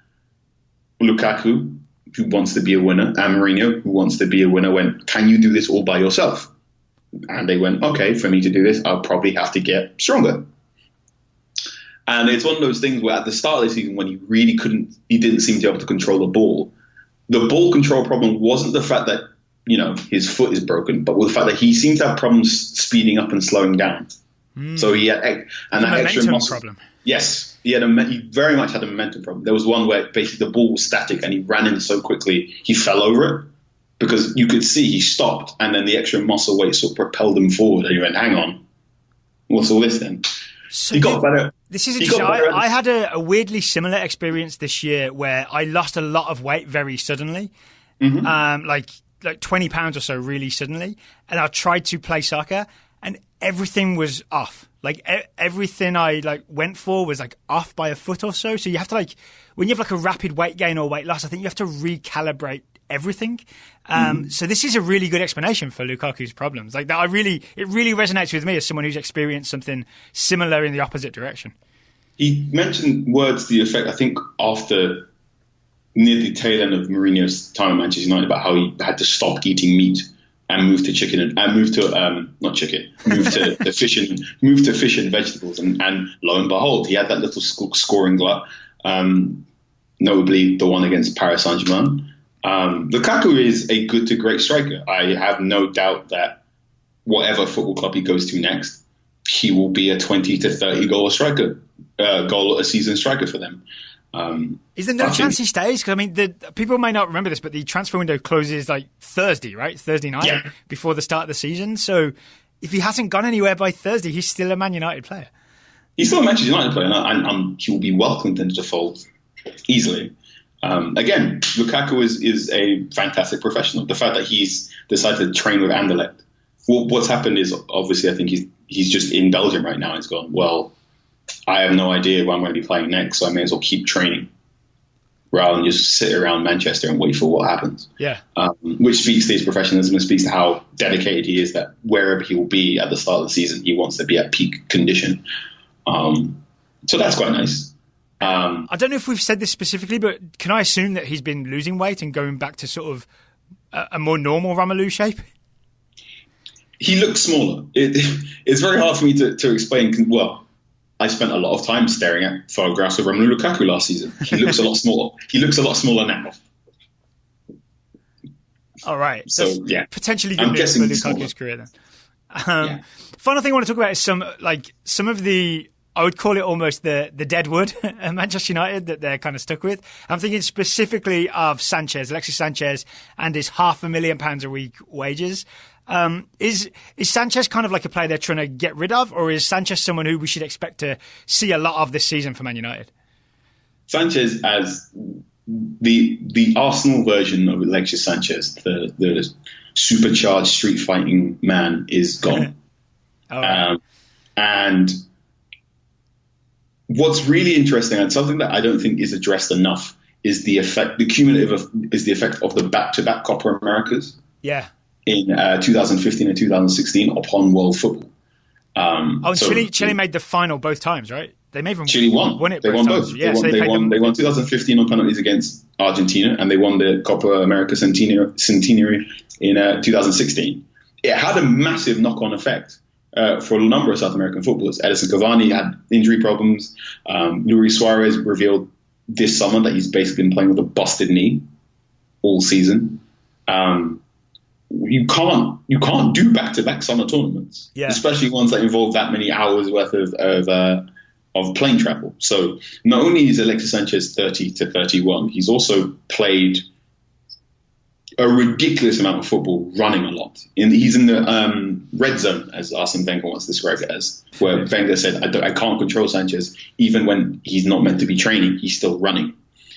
Lukaku, who wants to be a winner, and Mourinho, who wants to be a winner, went, can you do this all by yourself? And they went, okay, for me to do this, I'll probably have to get stronger. And it's one of those things where at the start of the season, when he didn't seem to be able to control the ball control problem wasn't the fact that his foot is broken, but with the fact that he seemed to have problems speeding up and slowing down. So he had that extra muscle problem. Yes, he very much had a momentum problem. There was one where basically the ball was static and he ran in so quickly he fell over it because you could see he stopped, and then the extra muscle weight sort of propelled him forward. And he went, "Hang on, what's all this then?" So he got better. This is interesting. I had a weirdly similar experience this year where I lost a lot of weight very suddenly, like 20 pounds or so really suddenly. And I tried to play soccer and everything was off. Like everything I went for was off by a foot or so. So you have to when you have a rapid weight gain or weight loss, I think you have to recalibrate everything. So this is a really good explanation for Lukaku's problems. It really resonates with me as someone who's experienced something similar in the opposite direction. He mentioned words to the effect, I think, after near the tail end of Mourinho's time at Manchester United, about how he had to stop eating meat and move to chicken and move to fish and vegetables. And lo and behold, he had that little scoring glut, notably the one against Paris Saint-Germain. Lukaku is a good to great striker. I have no doubt that whatever football club he goes to next, he will be a 20 to 30 goal a season striker for them. Is there no chance he stays? Because people may not remember this, but the transfer window closes Thursday, right? Thursday night before the start of the season. So if he hasn't gone anywhere by Thursday, he's still a Man United player. He's still a Manchester United player, and he will be welcomed into the fold easily. Again, Lukaku is a fantastic professional. The fact that he's decided to train with Anderlecht, what's happened is obviously I think he's just in Belgium right now. He's gone, well, I have no idea where I'm going to be playing next, so I may as well keep training rather than just sit around Manchester and wait for what happens. Yeah. Which speaks to his professionalism and speaks to how dedicated he is, that wherever he will be at the start of the season, he wants to be at peak condition. So that's quite nice. I don't know if we've said this specifically, but can I assume that he's been losing weight and going back to sort of a more normal Romelu shape? He looks smaller. It's very hard for me to explain. Well, I spent a lot of time staring at photographs of Romelu Lukaku last season. He looks a lot smaller. He looks a lot smaller now. All right. So, yeah. Potentially good news for Lukaku's career then. Final thing I want to talk about is some of the, I would call it almost the dead wood at Manchester United that they're kind of stuck with. I'm thinking specifically of Alexis Sanchez, and his £500,000 a week wages. Is Sanchez kind of like a player they're trying to get rid of, or is Sanchez someone who we should expect to see a lot of this season for Man United? Sanchez as the Arsenal version of Alexis Sanchez, the supercharged street fighting man, is gone. Right. And what's really interesting, and something that I don't think is addressed enough, is the effect of the back-to-back Copa Americas. Yeah. In 2015 and 2016 upon world football. Chile made the final both times, right? They made them. Chile won it. They won both. Yeah, they won 2015 on penalties against Argentina, and they won the Copa America Centenary in 2016. It had a massive knock-on effect for a number of South American footballers. Edison Cavani had injury problems. Luis Suarez revealed this summer that he's basically been playing with a busted knee all season. You can't do back-to-back summer tournaments, especially ones that involve that many hours worth of plane travel. So not only is Alexis Sanchez 30 to 31, he's also played a ridiculous amount of football, running a lot. He's in the red zone, as Arsene Wenger once described it as, where Wenger said, I can't control Sanchez, even when he's not meant to be training, he's still running.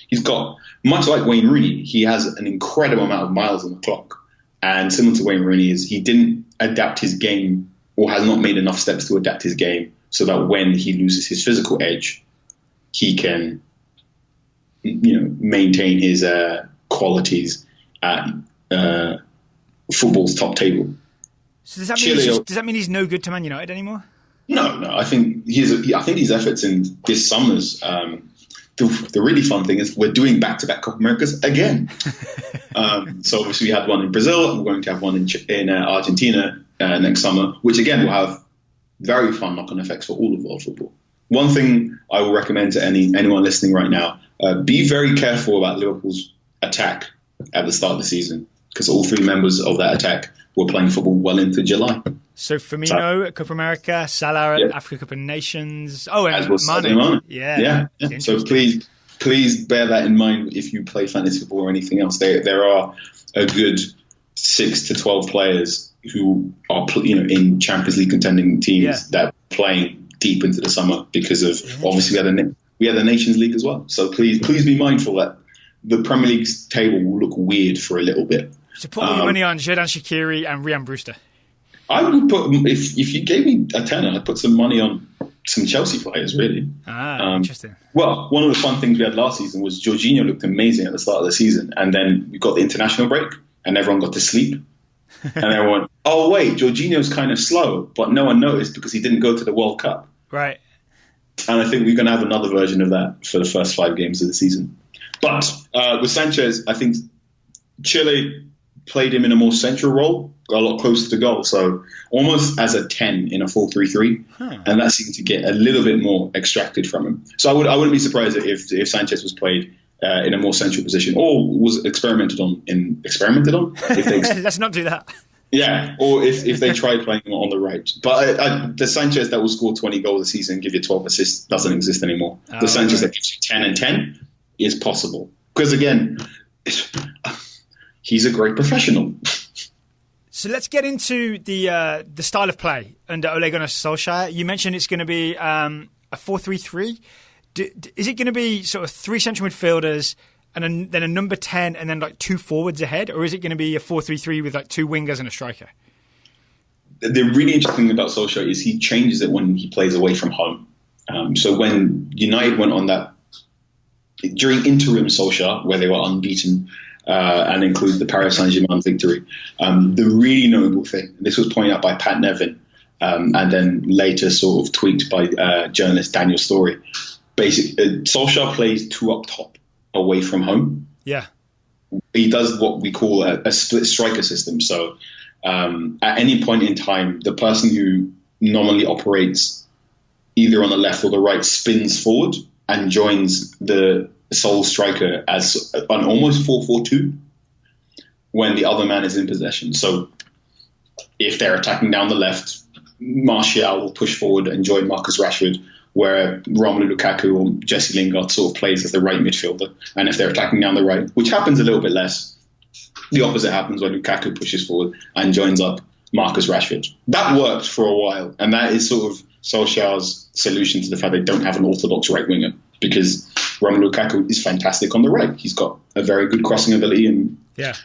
He's got, much like Wayne Rooney, he has an incredible amount of miles on the clock. And similar to Wayne Rooney, he didn't adapt his game, or has not made enough steps to adapt his game, so that when he loses his physical edge, he can, maintain his qualities at football's top table. So does that mean he's no good to Man United anymore? No. I think his efforts in this summer's. The really fun thing is we're doing back-to-back Copa Americas again. So obviously we had one in Brazil, and we're going to have one in Argentina next summer, which again will have very fun knock-on effects for all of world football. One thing I will recommend to anyone listening right now, be very careful about Liverpool's attack at the start of the season, because all three members of that attack were playing football well into July. So Firmino at Copa America, Salah at Africa Cup of Nations. Oh, and Mane. Yeah. So please bear that in mind if you play fantasy football or anything else. There are a good 6 to 12 players who are in Champions League contending teams that are playing deep into the summer, because of obviously we had the Nations League as well. So please be mindful that the Premier League's table will look weird for a little bit. So put all your money on Xherdan Shaqiri and Ryan Brewster. I would put, if you gave me a tenner, I'd put some money on some Chelsea players, really. Interesting. Well, one of the fun things we had last season was Jorginho looked amazing at the start of the season, and then we got the international break, and everyone got to sleep. And everyone went, oh, wait, Jorginho's kind of slow, but no one noticed because he didn't go to the World Cup. Right. And I think we're going to have another version of that for the first 5 games of the season. But with Sanchez, I think Chile played him in a more central role, a lot closer to goal, so almost as a 10 in a 4-3-3, and that seemed to get a little bit more extracted from him. So I wouldn't be surprised if Sanchez was played in a more central position, or was experimented on. If they, let's not do that. Yeah, or if they tried playing him on the right. But the Sanchez that will score 20 goals a season and give you 12 assists doesn't exist anymore. The Sanchez that gives you 10 and 10 is possible, because again, he's a great professional. So let's get into the style of play under Ole Gunnar Solskjaer. You mentioned it's going to be a 4-3-3. Is it going to be sort of 3 central midfielders and then a number 10 and then like 2 forwards ahead? Or is it going to be a 4-3-3 with like 2 wingers and a striker? The really interesting thing about Solskjaer is he changes it when he plays away from home. So when United went on that, during interim Solskjaer, where they were unbeaten, and includes the Paris Saint-Germain victory, the really notable thing, this was pointed out by Pat Nevin, and then later sort of tweaked by journalist Daniel Story. Basically, Solskjaer plays 2 up top away from home. Yeah. He does what we call a split striker system. So at any point in time, the person who normally operates either on the left or the right spins forward and joins the sole striker as an almost 4-4-2 when the other man is in possession. So if they're attacking down the left, Martial will push forward and join Marcus Rashford, where Romelu Lukaku or Jesse Lingard sort of plays as the right midfielder. And if they're attacking down the right, which happens a little bit less, the opposite happens when Lukaku pushes forward and joins up Marcus Rashford. That worked for a while, and that is sort of Solskjaer's solution to the fact they don't have an orthodox right winger, because Romelu Lukaku is fantastic on the right. He's got a very good crossing ability, and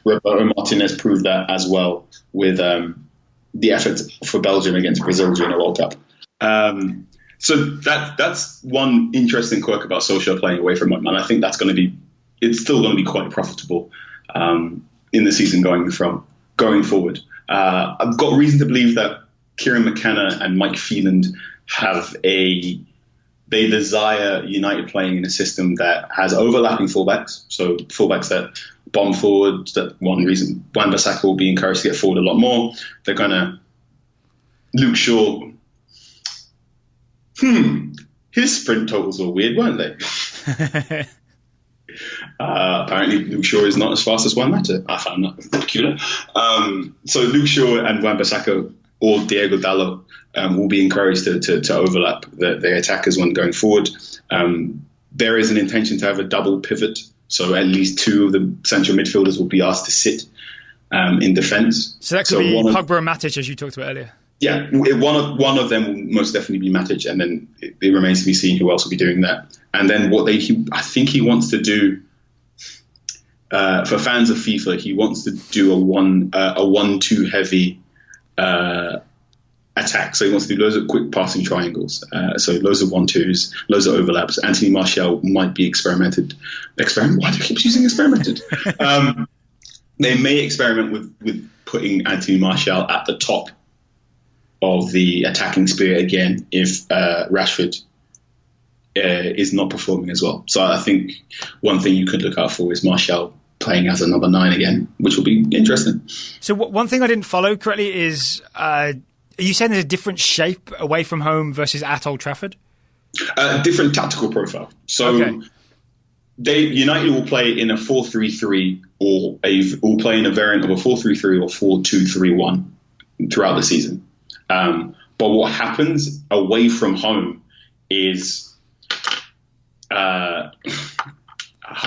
Roberto Martinez proved that as well with the effort for Belgium against Brazil during the World Cup. So that's one interesting quirk about Solskjaer playing away from home, and I think it's still going to be quite profitable in the season going forward. I've got reason to believe that Kieran McKenna and Mike Phelan they desire United playing in a system that has overlapping fullbacks, so fullbacks that bomb forward. That one reason Wan-Bissaka will be encouraged to get forward a lot more. They're gonna Luke Shaw. His sprint totals were weird, weren't they? Apparently, Luke Shaw is not as fast as Juan Mata. I found that peculiar. So Luke Shaw and Wan-Bissaka or Diego Dalot will be encouraged to overlap the attackers when going forward. There is an intention to have a double pivot, so at least 2 of the central midfielders will be asked to sit in defence. So that could be Pogba and Matic, as you talked about earlier. Yeah, one of them will most definitely be Matic, and then it remains to be seen who else will be doing that. And then I think he wants to do, for fans of FIFA, he wants to do a 1-2 heavy attack. So he wants to do loads of quick passing triangles. So loads of 1-2s, loads of overlaps. Anthony Martial might be experimented. Why do I keep using experimented? They may experiment with putting Anthony Martial at the top of the attacking spear again if Rashford is not performing as well. So I think one thing you could look out for is Martial playing as a number 9 again, which will be interesting. So one thing I didn't follow correctly is, are you saying there's a different shape away from home versus at Old Trafford? Different tactical profile. So United will play in a 4-3-3 or will play in a variant of a 4-3-3 or 4-2-3-1 throughout the season. But what happens away from home is, how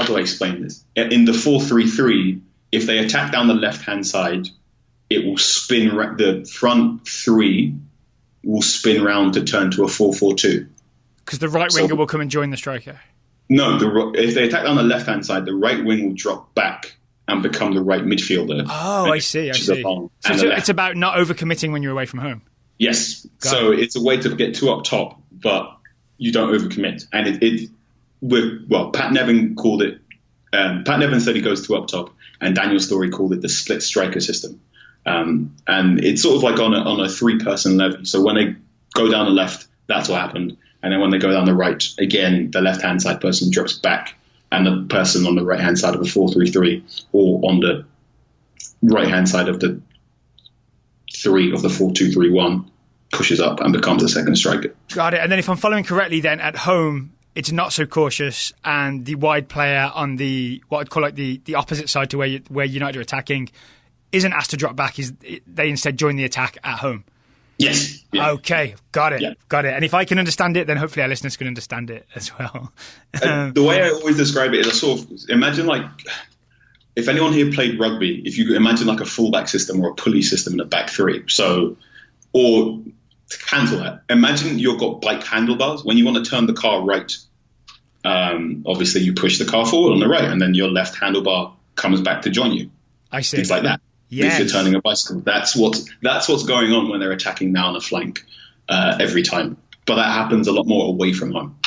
do I explain this? In the 4-3-3, if they attack down the left-hand side, it will spin, the front 3 will spin round to turn to a 4-4-2. Because the right winger will come and join the striker? No, if they attack down the left-hand side, the right wing will drop back and become the right midfielder. Oh, I see. So it's about not overcommitting when you're away from home? Yes. It's a way to get 2 up top, but you don't overcommit. And Pat Nevin called it, Pat Nevin said he goes 2 up top, and Daniel Story called it the split striker system. And it's sort of like on a 3-person level. So when they go down the left, that's what happened. And then when they go down the right, again, the left-hand side person drops back, and the person on the right-hand side of the 4-3-3 or on the right-hand side of the 3 of the 4-2-3-1 pushes up and becomes a second striker. Got it. And then if I'm following correctly, then at home, it's not so cautious, and the wide player on the, what I'd call like the opposite side to where United are attacking, isn't asked to drop back. They instead join the attack at home. Yes. Yeah. Okay, got it. And if I can understand it, then hopefully our listeners can understand it as well. The way I always describe it is a sort of, imagine like if anyone here played rugby, if you imagine like a fullback system or a pulley system in a back three, or to cancel that, imagine you've got like handlebars. When you want to turn the car right, obviously you push the car forward on the right, and then your left handlebar comes back to join you. I see. It's like that. Yes. If you're turning a bicycle, that's what's going on when they're attacking now on a flank every time. But that happens a lot more away from home.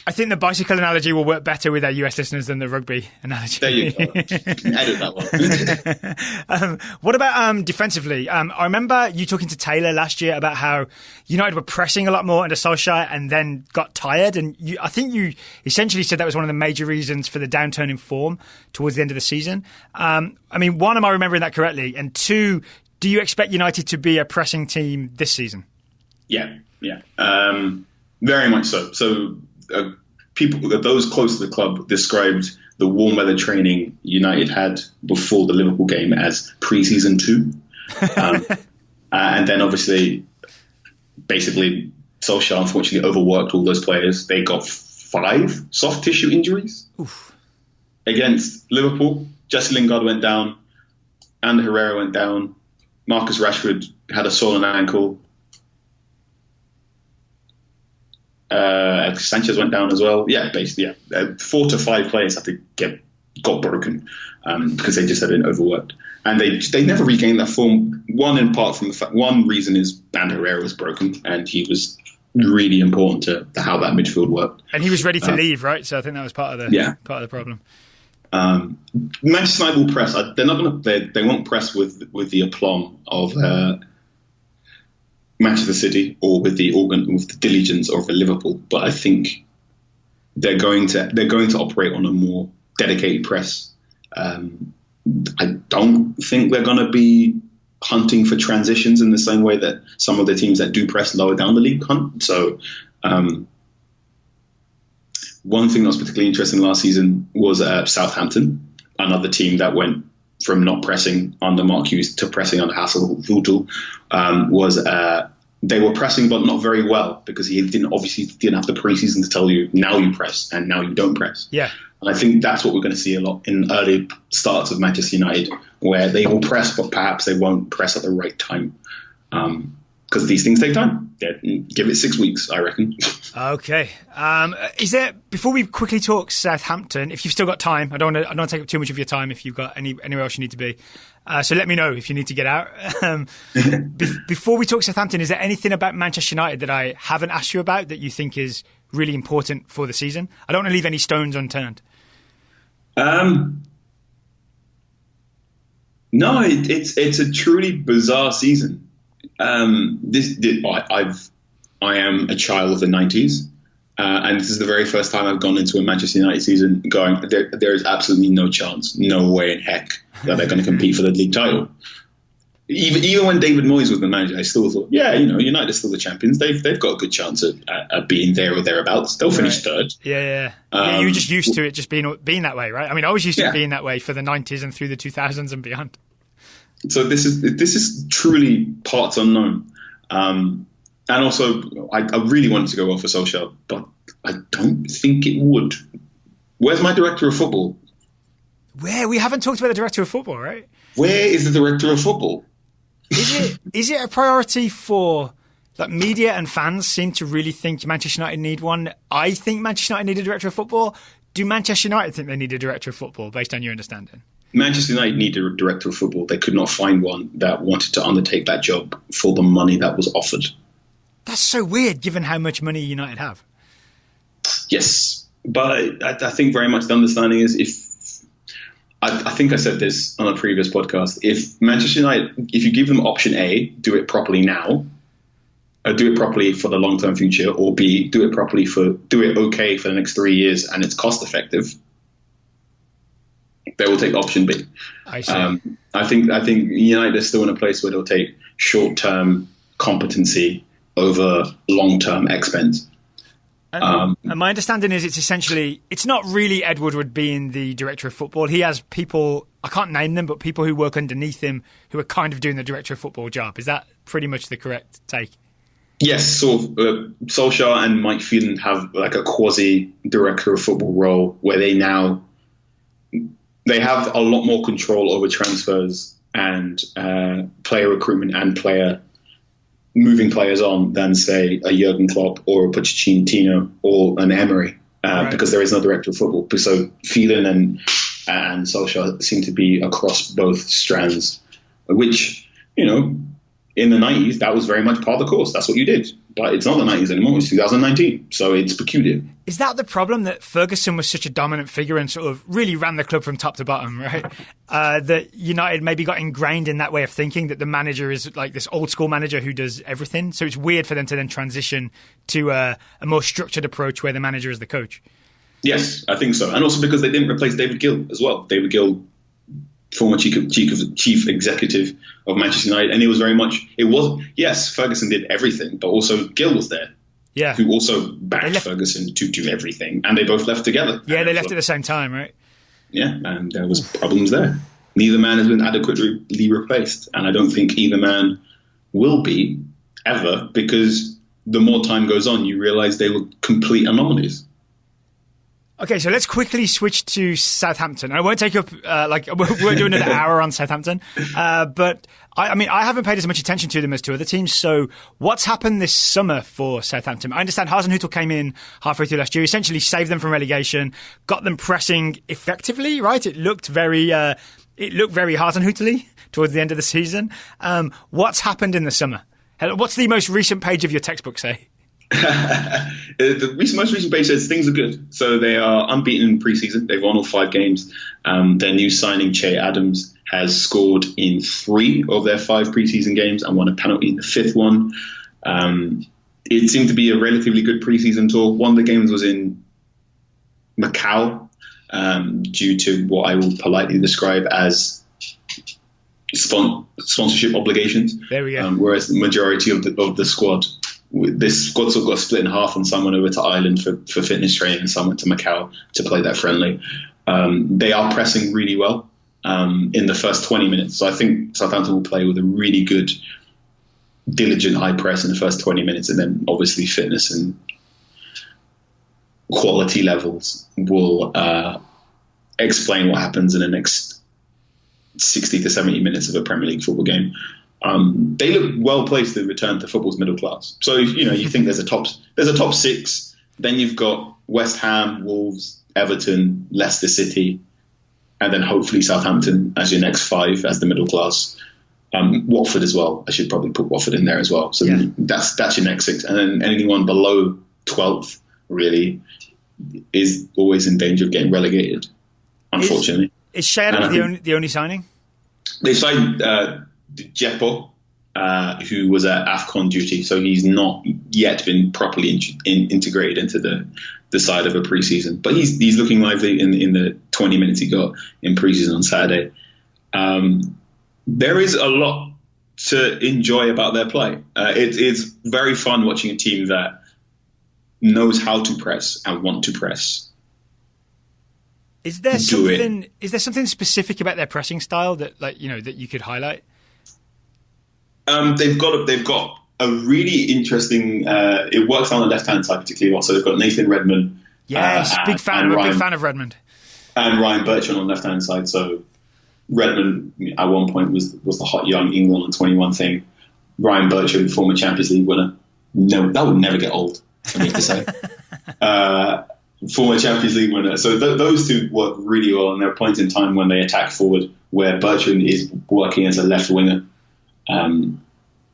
I think the bicycle analogy will work better with our US listeners than the rugby analogy. There you go. Edit that one. What about defensively? I remember you talking to Taylor last year about how United were pressing a lot more under Solskjaer and then got tired. And I think you essentially said that was one of the major reasons for the downturn in form towards the end of the season. I mean, one, am I remembering that correctly? And two, do you expect United to be a pressing team this season? Yeah. Very much so. So those close to the club described the warm weather training United had before the Liverpool game as pre-season 2. And then obviously, basically, Solskjaer unfortunately overworked all those players. They got 5 soft tissue injuries. Oof. Against Liverpool. Jesse Lingard went down. Ander Herrera went down. Marcus Rashford had a swollen ankle. Sanchez went down as well. Yeah, basically, 4 to 5 players got broken because they just had been overworked, and they never regained that form. One in part from the fact, one reason is Ander Herrera was broken, and he was really important to how that midfield worked. And he was ready to leave, right? So I think that was part of the problem. Manchester United will press. They're not going to. They won't press with the aplomb of Manchester City or with the diligence of Liverpool, but I think they're going to operate on a more dedicated press. I don't think they're going to be hunting for transitions in the same way that some of the teams that do press lower down the league hunt. So one thing that was particularly interesting last season was Southampton, another team that went from not pressing under Mark Hughes to pressing under Hasenhüttl, they were pressing but not very well because he didn't have the preseason to tell you now you press and now you don't press. Yeah. And I think that's what we're going to see a lot in early starts of Manchester United, where they will press but perhaps they won't press at the right time. Because these things take time. Give it 6 weeks, I reckon. Okay. Before we quickly talk Southampton, if you've still got time, I don't want to take up too much of your time if you've got anywhere else you need to be. So let me know if you need to get out. Before we talk Southampton, is there anything about Manchester United that I haven't asked you about that you think is really important for the season? I don't want to leave any stones unturned. No, it's a truly bizarre season. I am a child of the 90s, and this is the very first time I've gone into a Manchester United season going, there is absolutely no chance, no way in heck that they're going to compete for the league title. Even when David Moyes was the manager, I still thought, United are still the champions. They've got a good chance at being there or thereabouts. They'll finish third. Yeah. You were just used to it just being that way, right? I mean, I was used to it being that way for the 90s and through the 2000s and beyond. So this is truly parts unknown, and also I really wanted to go well for Solskjaer, but I don't think it would. Where's my director of football? We haven't talked about the director of football, right? Where is the director of football? Is it a priority for media and fans? Seem to really think Manchester United need one. I think Manchester United need a director of football. Do Manchester United think they need a director of football, based on your understanding? Manchester United need a director of football. They could not find one that wanted to undertake that job for the money that was offered. That's so weird, given how much money United have. Yes, but I think very much the understanding is I think I said this on a previous podcast. If Manchester United, if you give them option A, do it properly now, do it properly for the long-term future, or B, do it okay for the next 3 years and it's cost-effective, they will take option B. I see. I think United is still in a place where they'll take short-term competency over long-term expense. And my understanding is it's not really Ed Woodward being the director of football. He has people, I can't name them, but people who work underneath him who are kind of doing the director of football job. Is that pretty much the correct take? Yes, so Solskjaer and Mike Phelan have like a quasi-director of football role where they now they have a lot more control over transfers and player recruitment and moving players on than, say, a Jurgen Klopp or a Pochettino or an Emery, because there is no director of football. So Phelan and Solskjaer seem to be across both strands, which, in the 90s, that was very much part of the course. That's what you did. But it's not the 90s anymore. It's 2019. So it's peculiar. Is that the problem, that Ferguson was such a dominant figure and sort of really ran the club from top to bottom, right? That United maybe got ingrained in that way of thinking, that the manager is like this old school manager who does everything. So it's weird for them to then transition to a more structured approach where the manager is the coach. Yes, I think so. And also because they didn't replace David Gill as well. David Gill, former chief executive of Manchester United, and it was yes, Ferguson did everything, but also Gill was there, who also backed Ferguson to do everything, and they both left together. Yeah, they left at the same time, right? Yeah, and there was problems there. Neither man has been adequately replaced, and I don't think either man will be ever, because the more time goes on, you realise they were complete anomalies. Okay, so let's quickly switch to Southampton. I won't take up, we're doing another hour on Southampton. But I haven't paid as much attention to them as to other teams. So what's happened this summer for Southampton? I understand Hasenhüttl came in halfway through last year, essentially saved them from relegation, got them pressing effectively, right? It looked very Hasenhüttl-y towards the end of the season. What's happened in the summer? What's the most recent page of your textbook say? The most recent page says things are good. So they are unbeaten in pre-season. They've won all 5 games. Their new signing, Che Adams, has scored in 3 of their 5 pre-season games and won a penalty in the 5th one. It seemed to be a relatively good pre-season tour. One of the games was in Macau, due to what I will politely describe as sponsorship obligations. There we go. Whereas the majority of the squad, this squad sort of got split in half, and some went over to Ireland for fitness training and some went to Macau to play that friendly. They are pressing really well in the first 20 minutes. So I think Southampton will play with a really good, diligent high press in the first 20 minutes, and then obviously fitness and quality levels will explain what happens in the next 60 to 70 minutes of a Premier League football game. They look well placed to return to football's middle class. So you think there's a top 6, then you've got West Ham, Wolves, Everton, Leicester City, and then hopefully Southampton as your next 5 as the middle class. Watford as well. I should probably put Watford in there as well. So that's your next 6, and then anyone below 12th really is always in danger of getting relegated. Unfortunately, is Che Adams the only signing? They signed Djepo, who was at AFCON duty, so he's not yet been properly integrated into the side of a preseason. But he's looking lively in the 20 minutes he got in preseason on Saturday. There is a lot to enjoy about their play. It's very fun watching a team that knows how to press and want to press. Is there something specific about their pressing style that that you could highlight? They've got a really interesting. It works on the left hand side particularly well. So they've got Nathan Redmond. Yes, big fan of Redmond. And Ryan Bertrand on the left hand side. So Redmond at one point was the hot young England on 21 thing. Ryan Bertrand, former Champions League winner. No, that would never get old for me to say. Former Champions League winner. So those two work really well, and there are points in time when they attack forward where Bertrand is working as a left winger.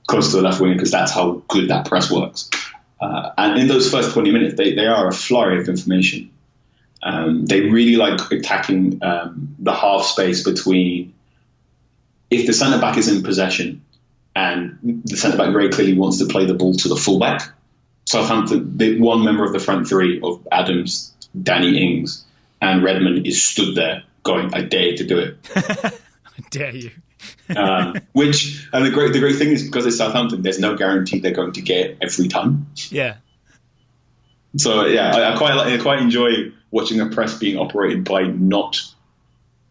Close to the left winger, because that's how good that press works. And in those first 20 minutes, they are a flurry of information. They really like attacking the half space between, if the centre-back is in possession and the centre-back very clearly wants to play the ball to the full-back. Southampton, one member of the front 3 of Adams, Danny Ings, and Redmond is stood there going, I dare you to do it. I dare you. The great thing is, because it's Southampton, there's no guarantee they're going to get it every time. Yeah. So I quite enjoy watching a press being operated by not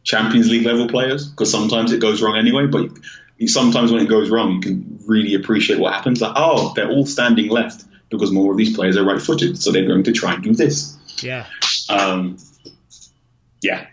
Champions League level players, because sometimes it goes wrong anyway. But sometimes when it goes wrong, you can really appreciate what happens. Like, oh, they're all standing left because more of these players are right-footed, so they're going to try and do this. Yeah. Yeah.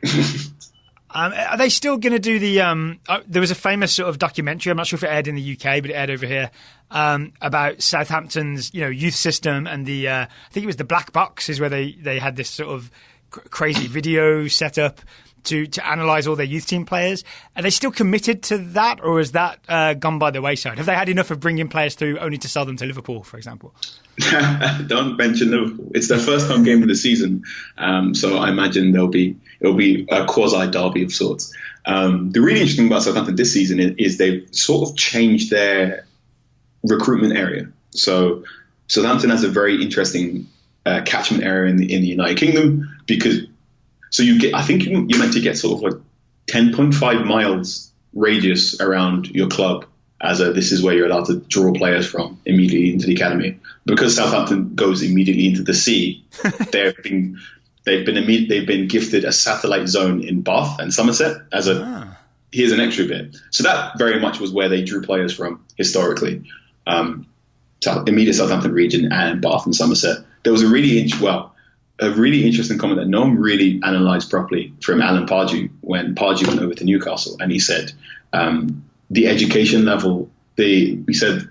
Are they still going to do the... there was a famous sort of documentary, I'm not sure if it aired in the UK, but it aired over here, about Southampton's youth system and the... I think it was the Black Box is where they had this sort of crazy video set up to analyse all their youth team players. Are they still committed to that, or has that gone by the wayside? Have they had enough of bringing players through only to sell them to Liverpool, for example? Don't mention Liverpool. It's their first home game of the season, so I imagine it'll be a quasi derby of sorts. The really interesting thing about Southampton this season is they've sort of changed their recruitment area. So Southampton has a very interesting catchment area in the United Kingdom because I think you're meant to get sort of like 10.5 miles radius around your club this is where you're allowed to draw players from immediately into the academy. Because Southampton goes immediately into the sea, they've been gifted a satellite zone in Bath and Somerset here's an extra bit. So that very much was where they drew players from historically. Immediate Southampton region and Bath and Somerset. There was a really interesting comment that no one really analysed properly from Alan Pardew when Pardew went over to Newcastle, and he said the education level. He said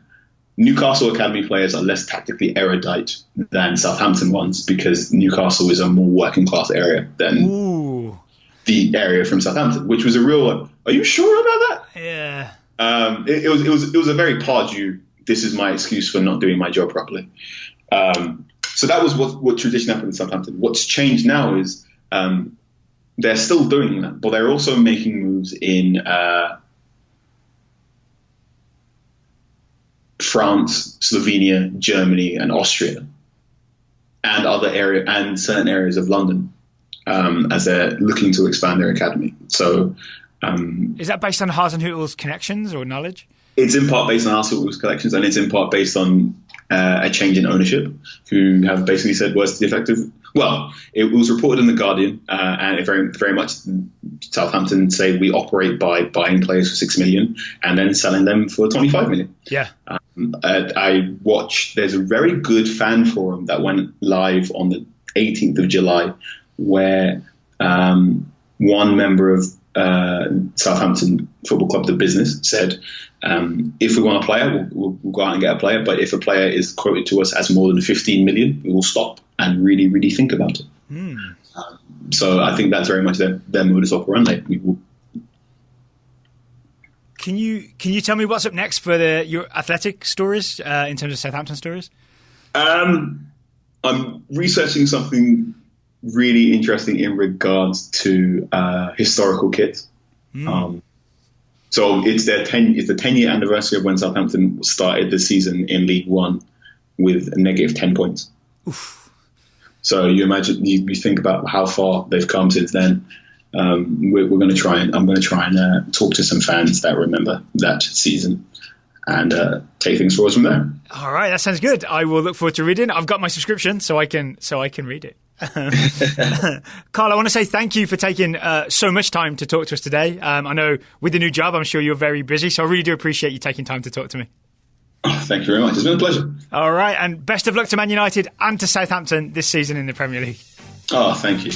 Newcastle academy players are less tactically erudite than Southampton ones because Newcastle is a more working class area than the area from Southampton, which was a real. Are you sure about that? Yeah. It was a very Pardew. This is my excuse for not doing my job properly. So that was what tradition happened in Southampton. What's changed now is they're still doing that, but they're also making moves in France, Slovenia, Germany, and Austria, and certain areas of London, as they're looking to expand their academy. So, is that based on Hasenhüttl's connections or knowledge? It's in part based on Hasenhüttl's connections, and it's in part based on a change in ownership, who have basically said words to the effect of, well, it was reported in The Guardian, and it very, very much Southampton say we operate by buying players for 6 million and then selling them for 25 million. Yeah. There's a very good fan forum that went live on the 18th of July where one member of Southampton Football Club, the business, said, if we want a player, we'll go out and get a player. But if a player is quoted to us as more than 15 million, we will stop and really, really think about it. So I think that's very much their modus operandi. Can you tell me what's up next for your athletic stories in terms of Southampton stories? I'm researching something really interesting in regards to historical kits. So it's the 10-year anniversary of when Southampton started the season in League One with a negative 10 points. Oof. So you think about how far they've come since then. I'm going to try and talk to some fans that remember that season and take things forward from there. All right, that sounds good. I will look forward to reading. I've got my subscription, so I can read it. Carl, I want to say thank you for taking so much time to talk to us today. I know with the new job, I'm sure you're very busy, so I really do appreciate you taking time to talk to me. Oh, thank you very much. It's been a pleasure. All right, and best of luck to Man United and to Southampton this season in the Premier League. Oh, thank you.